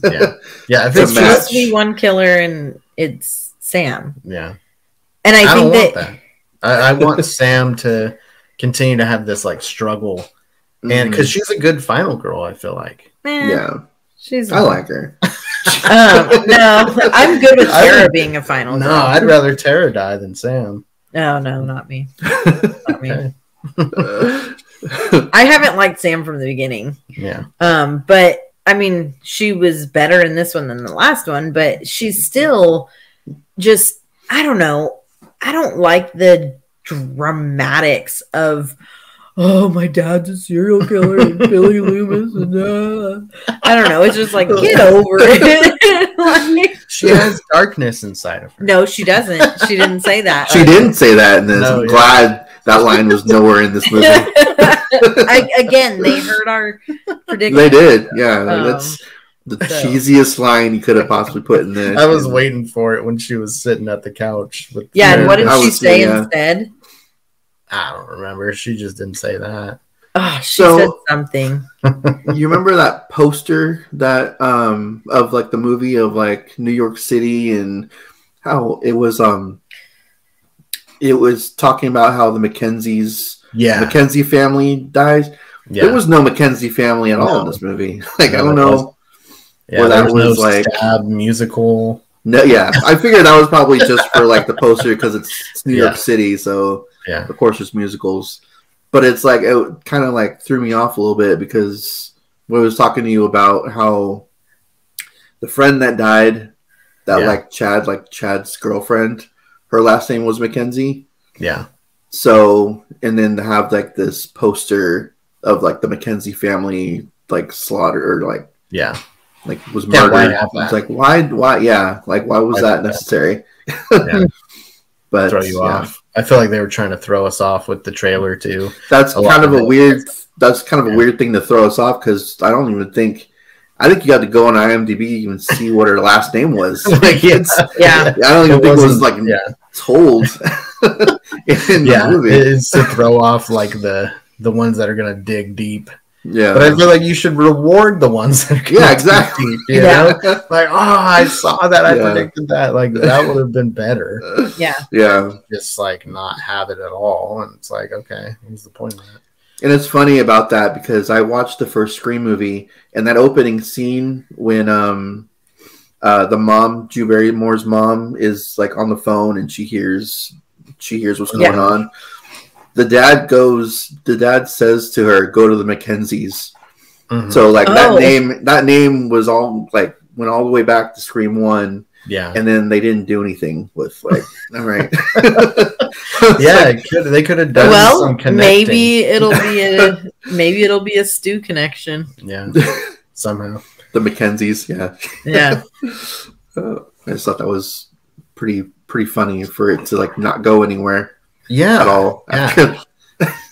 Yeah. If it's supposed to be one killer, and it's Sam. Yeah. And I think that. I want Sam to continue to have this like struggle, and because she's a good final girl, I feel like. Yeah, I like her. No, I'm good with Tara being a final girl. No, I'd rather Tara die than Sam. No, not me. Not me. I haven't liked Sam from the beginning. Yeah. But I mean, she was better in this one than the last one, but she's still just, I don't know. I don't like the dramatics of, oh, my dad's a serial killer and Billy Loomis, and I don't know. It's just like, get over it. Like, she has darkness inside of her. No, she doesn't. She didn't say that. She didn't say that in this. I'm glad that line was nowhere in this movie. Again, they heard our prediction. They did, yeah. That's the cheesiest line you could have possibly put in there. I was waiting for it when she was sitting at the couch. And what did she say instead? I don't remember. She just didn't say that. Oh, she said something. You remember that poster that of like the movie of like New York City, and how it was talking about how the Mackenzie family dies. Yeah. There was no Mackenzie family at all in this movie. Like, I don't know. Yeah, that was no like Stab musical. No, yeah. I figured that was probably just for like the poster, because it's New York City, so of course it's musicals. But it's like, it kind of like threw me off a little bit, because when I was talking to you about how the friend that died, that like Chad's girlfriend, her last name was Mackenzie. Yeah. So, and then to have like this poster of like the Mackenzie family like slaughter or like was murdered. Why have that? It's like why why was that necessary? Yeah. But throw you off. I feel like they were trying to throw us off with the trailer too. That's kind of a weird thing to throw us off because I think you got to go on IMDb and see what her last name was. Like I don't even think it was like told in the movie. It's to throw off like the ones that are gonna dig deep. Yeah, but I feel like you should reward the ones that are gonna exactly. Dig deep, you know? Like, oh, I saw that, I predicted that. Like that would have been better. Yeah. Just like not have it at all, and it's like, okay, what's the point of that? And it's funny about that because I watched the first Scream movie and that opening scene when the mom, Drew Barrymore's mom, is like on the phone and she hears what's going on. The dad says to her, "Go to the Mackenzies." Mm-hmm. So like that name was all like went all the way back to Scream 1. Yeah. And then they didn't do anything with like all right. They could have done some connecting. Maybe it'll be a Stu connection. Yeah. Somehow. The Mackenzies, yeah. I just thought that was pretty funny for it to like not go anywhere. Yeah. At all. Yeah.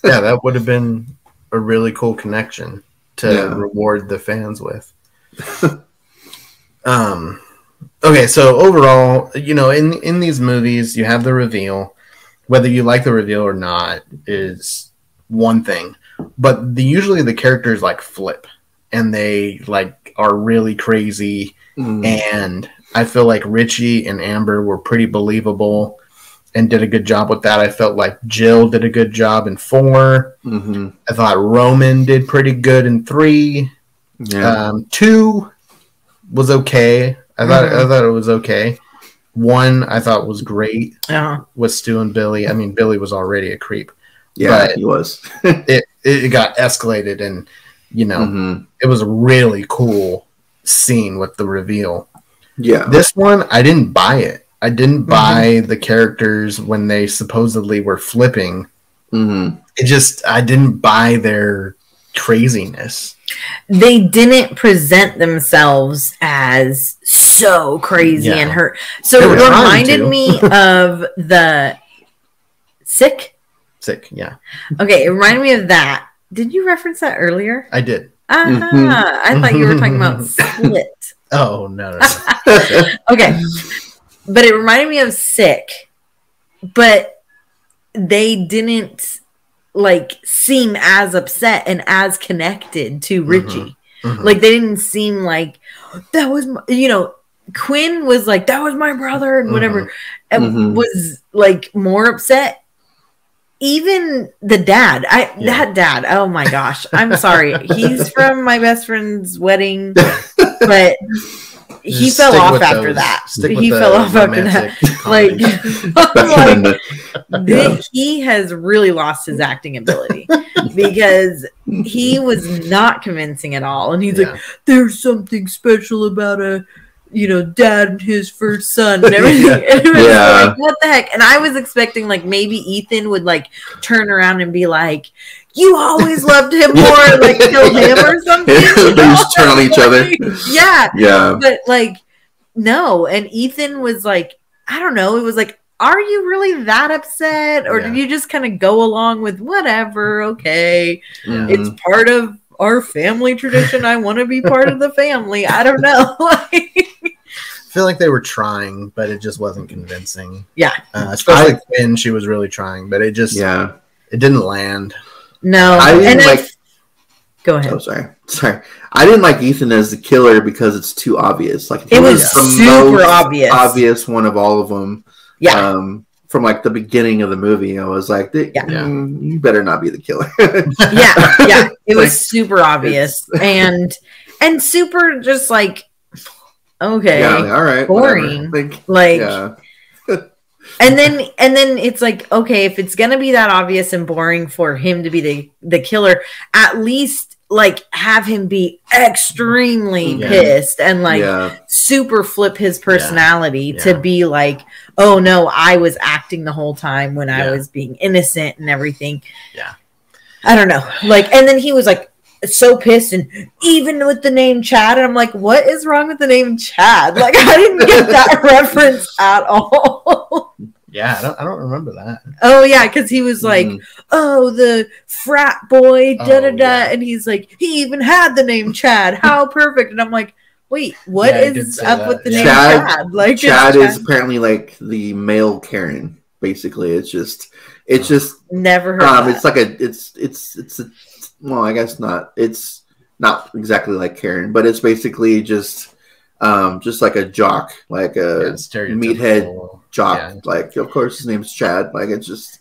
That would have been a really cool connection to reward the fans with. Okay, so overall, you know, in these movies, you have the reveal. Whether you like the reveal or not is one thing, but usually the characters like flip, and they like are really crazy. And I feel like Richie and Amber were pretty believable and did a good job with that. I felt like Jill did a good job in 4. Mm-hmm. I thought Roman did pretty good in 3. 2 was okay. I thought it was okay. 1 I thought was great with Stu and Billy. I mean, Billy was already a creep. Yeah, he was. it got escalated, and you know, it was a really cool scene with the reveal. Yeah, this one I didn't buy it. I didn't buy the characters when they supposedly were flipping. I didn't buy their craziness. They didn't present themselves as so crazy and hurt. So it reminded me of the Sick, yeah. Okay, it reminded me of that. Did you reference that earlier? I did. I thought you were talking about Split. Oh, no. Okay. But it reminded me of Sick. But they didn't like seem as upset and as connected to Richie. Like they didn't seem like that was Quinn was like that was my brother and whatever and was like more upset. Even the dad, that dad, oh my gosh, I'm sorry. He's from my best friend's wedding, but he fell off after that. He fell off after that. Like, he has really lost his acting ability because he was not convincing at all. And he's like, there's something special about a dad and his first son and everything. And it was like, what the heck? And I was expecting like maybe Ethan would like turn around and be like, you always loved him more, like kill him or something. They just turn on each other. Yeah. But like, no. And Ethan was like, I don't know. It was like, are you really that upset? Or did you just kind of go along with whatever? Okay. It's part of our family tradition. I want to be part of the family. I don't know. I feel like they were trying, but it just wasn't convincing. Yeah. Especially Quinn, she was really trying, but it just it didn't land. No. I didn't like... Go ahead. Oh, sorry. I didn't like Ethan as the killer because it's too obvious. Like it was the super most obvious one of all of them. Yeah. From like the beginning of the movie, I was like, you better not be the killer. Yeah. It was super obvious and super just like, okay, all right, boring. And then it's like, okay, if it's gonna be that obvious and boring for him to be the killer, at least like have him be extremely pissed and like super flip his personality to be like, oh no, I was acting the whole time when I was being innocent and everything. Yeah. I don't know. Like, and then he was like so pissed, and even with the name Chad, and I'm like, what is wrong with the name Chad? Like, I didn't get that reference at all. Yeah, I don't remember that. Oh yeah, because he was like, "Oh, the frat boy, da da da," and he's like, "He even had the name Chad. How perfect!" And I'm like, "Wait, what is up with the name Chad? Like, Chad is apparently like the male Karen. Basically, it's just never heard. Of that. It's like it's a, well, I guess not. It's not exactly like Karen, but it's basically just like a jock, like a meathead jock. Yeah. Like, of course, his name's Chad. Like, it's just.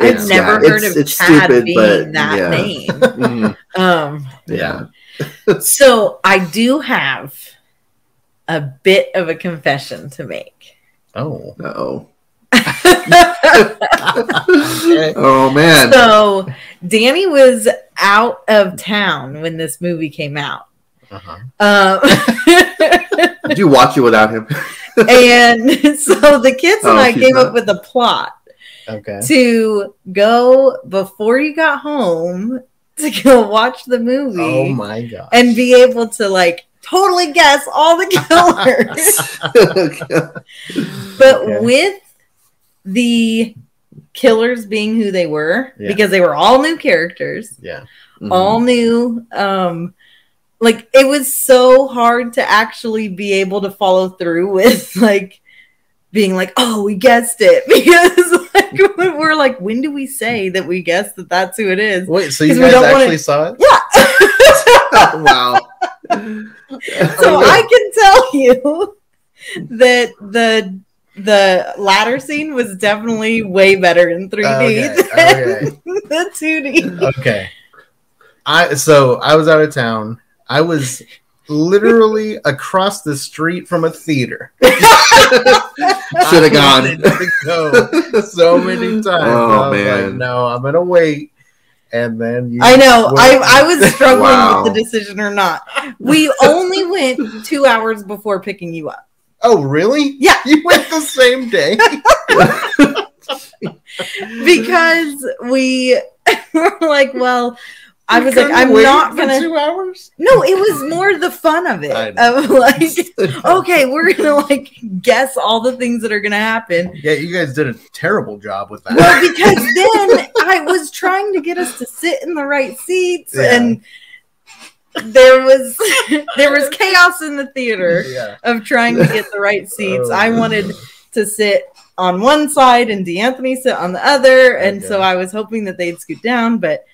I've never heard of Chad stupid, being that name. Yeah. So I do have a bit of a confession to make. Oh. Uh-oh. Oh man. So Danny was out of town when this movie came out. Did you watch it without him? And so the kids and I came up with a plot to go before you got home to go watch the movie. Oh my god. And be able to like totally guess all the killers. But with the killers being who they were, because they were all new characters. Yeah. All new. Like, it was so hard to actually be able to follow through with, like, being like, oh, we guessed it. Because, like, we're like, when do we say that we guessed that that's who it is? Wait, so you guys actually saw it? Yeah. Wow. So I can tell you that the latter scene was definitely way better in 3D than the 2D. Okay. I was out of town. I was literally across the street from a theater. Should have gone. Go so many times. Oh man! Like, no, I'm gonna wait. And then I know I was struggling with the decision or not. We only went 2 hours before picking you up. Oh really? Yeah, you went the same day. Because we were like, well. I was like, I'm not gonna. 2 hours? No, it was more the fun of it. Of like, okay, we're gonna like guess all the things that are gonna happen. Yeah, you guys did a terrible job with that. Well, because then I was trying to get us to sit in the right seats, and there was chaos in the theater of trying to get the right seats. I wanted to sit on one side and DeAnthony sit on the other, and so I was hoping that they'd scoot down, but.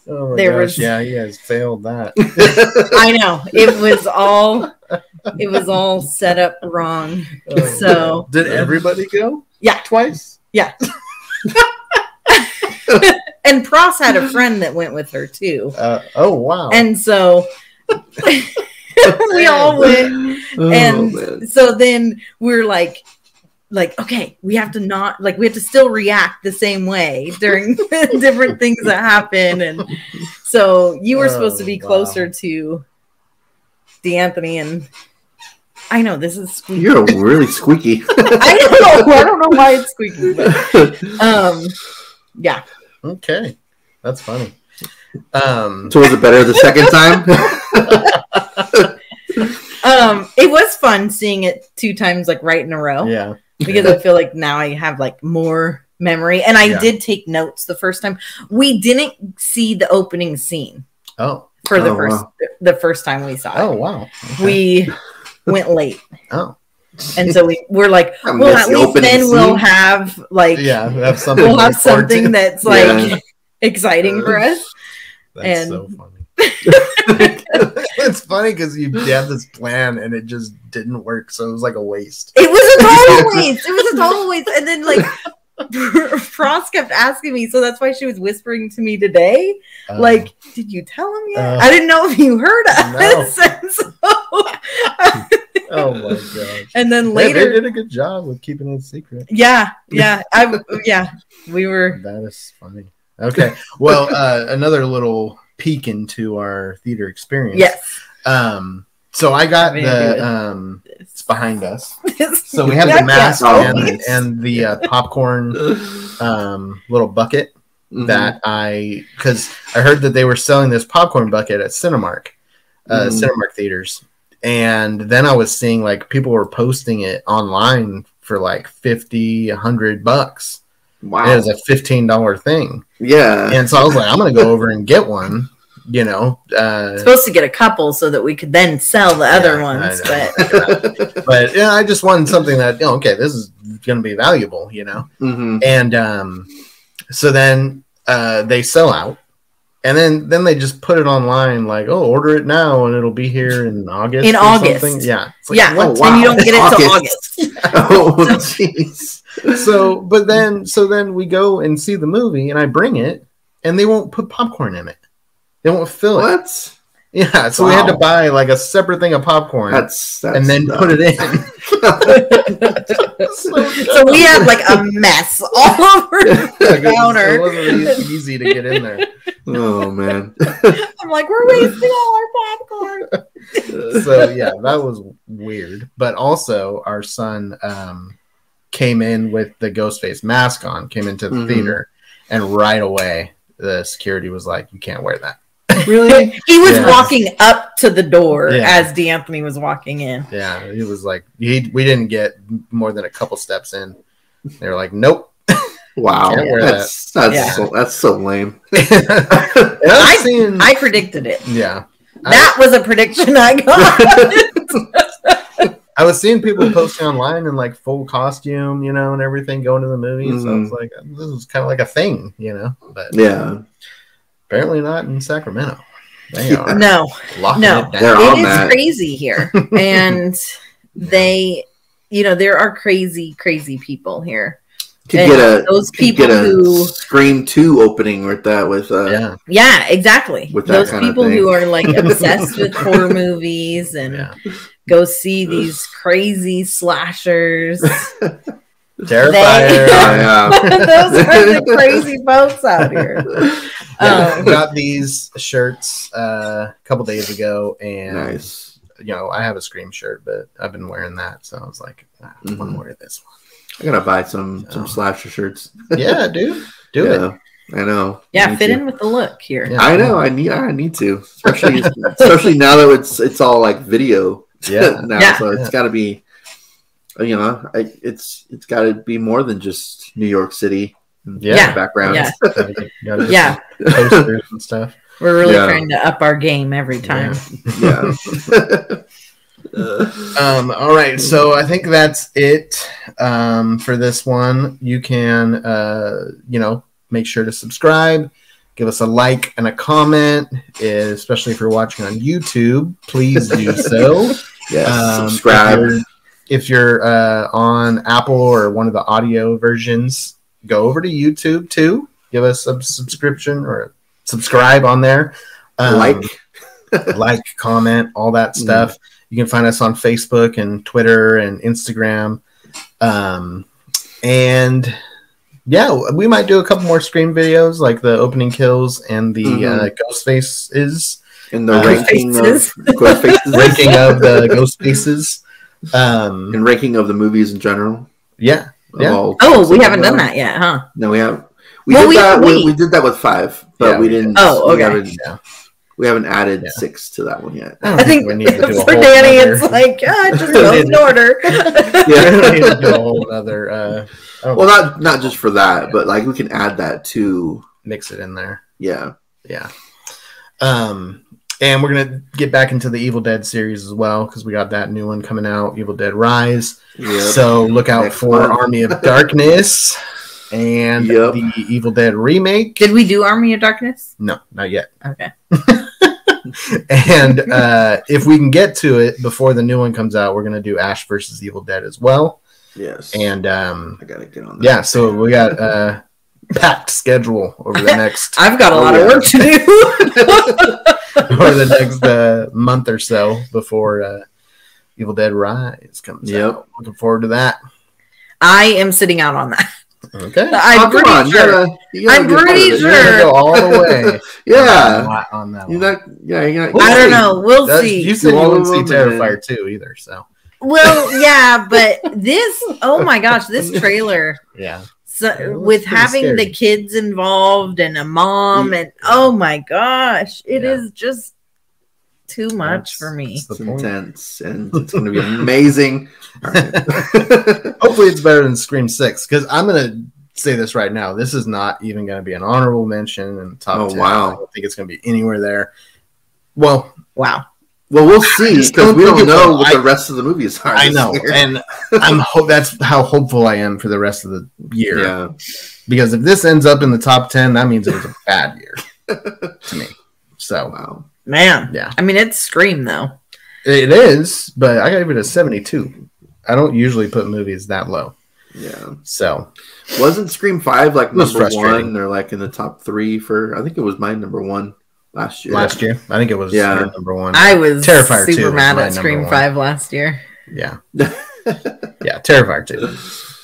Oh my gosh, you guys failed that. I know. It was all set up wrong. So did everybody go? Yeah. Twice? Yeah. And Pross had a friend that went with her too. Oh wow. And so we all went. And so then we're like, okay, we have to still react the same way during different things that happen. And so you were supposed to be closer to DeAnthony, and I know this is squeaky. You're really squeaky. I don't know why it's squeaky, but yeah. Okay. That's funny. So was it better the second time? It was fun seeing it 2 times like right in a row. Yeah. Because I feel like now I have like more memory, and I did take notes the first time. We didn't see the opening scene. Oh, for the first time we saw it. Oh wow! Okay. We went late. Oh, and so we're like, well, at least then we'll have like have something. We'll have something that's like exciting for us. That's so funny. It's funny because you had this plan and it just didn't work, so it was like a waste. It was a total waste. It was a total waste. And then like Frost kept asking me, so that's why she was whispering to me today. Like, did you tell him yet? I didn't know if you heard us. No. Oh my gosh! And then later, they did a good job with keeping it secret. Yeah, we were. That is funny. Okay, well, another little peek into our theater experience. Yes. So I got it's behind us. So we have the mask and the popcorn little bucket that because I heard that they were selling this popcorn bucket at Cinemark theaters. And then I was seeing like people were posting it online for like $50, $100. Wow. It was a $15 thing. Yeah. And so I was like, I'm going to go over and get one. You know, supposed to get a couple so that we could then sell the other ones, but yeah, I just wanted something that okay, this is going to be valuable, you know. And so then they sell out, and then they just put it online like, oh, order it now and it'll be here in August. Something. Yeah, it's like, and you don't get it till August. Oh, jeez. So then we go and see the movie, and I bring it, and they won't put popcorn in it. They won't fill it. What? Yeah, so we had to buy like a separate thing of popcorn and then put it in. So we had like a mess all over the counter. It wasn't easy to get in there. Oh, man. I'm like, we're wasting all our popcorn. So, yeah, that was weird. But also, our son came in with the Ghostface mask on, came into the theater, and right away, the security was like, you can't wear that. Really? He was walking up to the door as D'Anthony was walking in. Yeah, he was like, we didn't get more than a couple steps in. They were like, nope. Wow, that's so lame. I predicted it. Yeah, that was a prediction I got. I was seeing people posting online in like full costume, you know, and everything going to the movies. So I was like, this is kind of like a thing, you know. But apparently not in Sacramento. They are locking it down. It is crazy here, and there are crazy people here. Those people who Scream 2 opening with that exactly. With those people who are like obsessed with horror movies and go see these crazy slashers. Terrifier. Those are the crazy folks out here. Got these shirts a couple days ago, and nice. You know, I have a Scream shirt, but I've been wearing that, so I was like, I want to wear this one. I gotta buy some slasher shirts. Yeah, dude, do it. I know. Yeah, fit in with the look here. Yeah, I know. I need to, especially now that it's all like video. Yeah. Now, so it's got to be. You know, it's got to be more than just New York City. Background. Yeah. Posters and stuff. We're really trying to up our game every time. Yeah. All right, so I think that's it for this one. You can, make sure to subscribe, give us a like and a comment, especially if you're watching on YouTube. Please do so. Subscribe. If you're on Apple or one of the audio versions, go over to YouTube too. Give us a subscription or subscribe on there. Like, comment, all that stuff. You can find us on Facebook and Twitter and Instagram. And we might do a couple more Scream videos, like the opening kills and the Ghostfaces. And the ranking of the Ghostfaces. And ranking of the movies in general. Yeah. We haven't done that yet, huh? No, we haven't. We did that with 5, but we didn't. Oh, okay. We haven't added 6 to that one yet. I think we need to do for Danny, it's like just goes in order. We need to do a whole other. Not just for that, but like we can add that to mix it in there. Yeah. And we're gonna get back into the Evil Dead series as well because we got that new one coming out, Evil Dead Rise. Yep. So look out for Army of Darkness and the Evil Dead remake. Did we do Army of Darkness? No, not yet. Okay. And if we can get to it before the new one comes out, we're gonna do Ash versus Evil Dead as well. Yes. And I gotta get on that. Yeah, so we got packed schedule over the next. I've got a lot of work to do. Over the next month or so before Evil Dead Rise comes out. Looking forward to that. I am sitting out on that. Okay. I'm come on, pretty sure. I'm pretty You're gonna sure. go all the way. Yeah. Not on that You're one. not. Yeah, you're not. I don't know. We'll see. You said Do you all wouldn't of see them and Terrifier 2 either, so. Well, yeah, but this, oh my gosh, this trailer. Yeah. So, with having scary. the kids involved and a mom, and oh my gosh, it is just too much for me. It's intense, and it's going to be amazing. Hopefully, it's better than Scream 6, because I'm going to say this right now. This is not even going to be an honorable mention in the top 10. Wow. I don't think it's going to be anywhere there. Well, wow. Well, we'll see, because we don't know what the rest of the movies are. I know, and that's how hopeful I am for the rest of the year. Yeah. Because if this ends up in the top 10, that means it was a bad year to me. So, Wow. Man. Yeah. I mean, it's Scream, though. It is, but I gave it a 72. I don't usually put movies that low. Yeah. So, wasn't Scream 5 like number frustrating. 1 or like in the top 3 for? I think it was my number 1 last year. I think it was your number 1. I was Terrifier 2 super was mad my at Scream number 5 last year. Yeah. Yeah, Terrifier 2.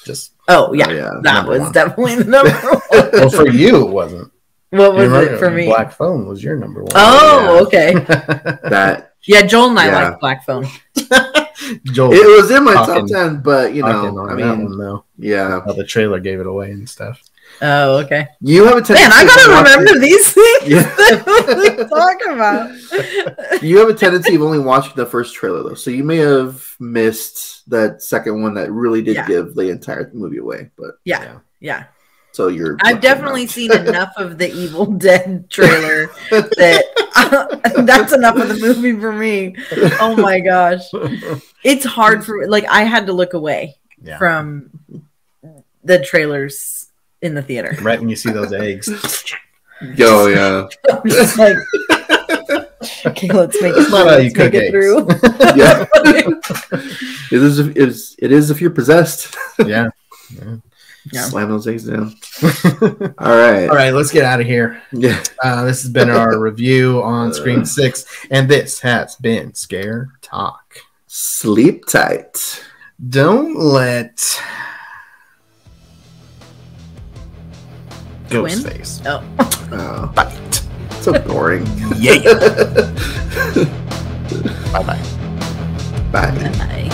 Just Oh, yeah. That number was 1. definitely the number 1. Well, for you, it wasn't. What was it for me? Black Phone was your number 1. Oh, okay. That. Yeah, Joel and I like Black Phone. Joel, it was in my top 10, but you know, I mean, yeah, how the trailer gave it away and stuff. Oh, okay. You have a tendency. Man, I gotta remember these things. Yeah. What are you talking about? You have a tendency of only watching the first trailer, though, so you may have missed that second one that really did give the entire movie away. But yeah. So you're. I've definitely seen enough of the Evil Dead trailer that that's enough of the movie for me. Oh my gosh, it's hard for I had to look away from the trailers in the theater. Right when you see those eggs. Oh yeah. I'm just like, okay, let's make it through. Yeah. It is if you're possessed. Yeah. Slam those eggs down. All right, let's get out of here. Yeah. This has been our review on Scream 6, and this has been Scare Talk. Sleep tight. Don't let Ghostface bite. So boring. Yeah. Bye-bye. Bye. Bye.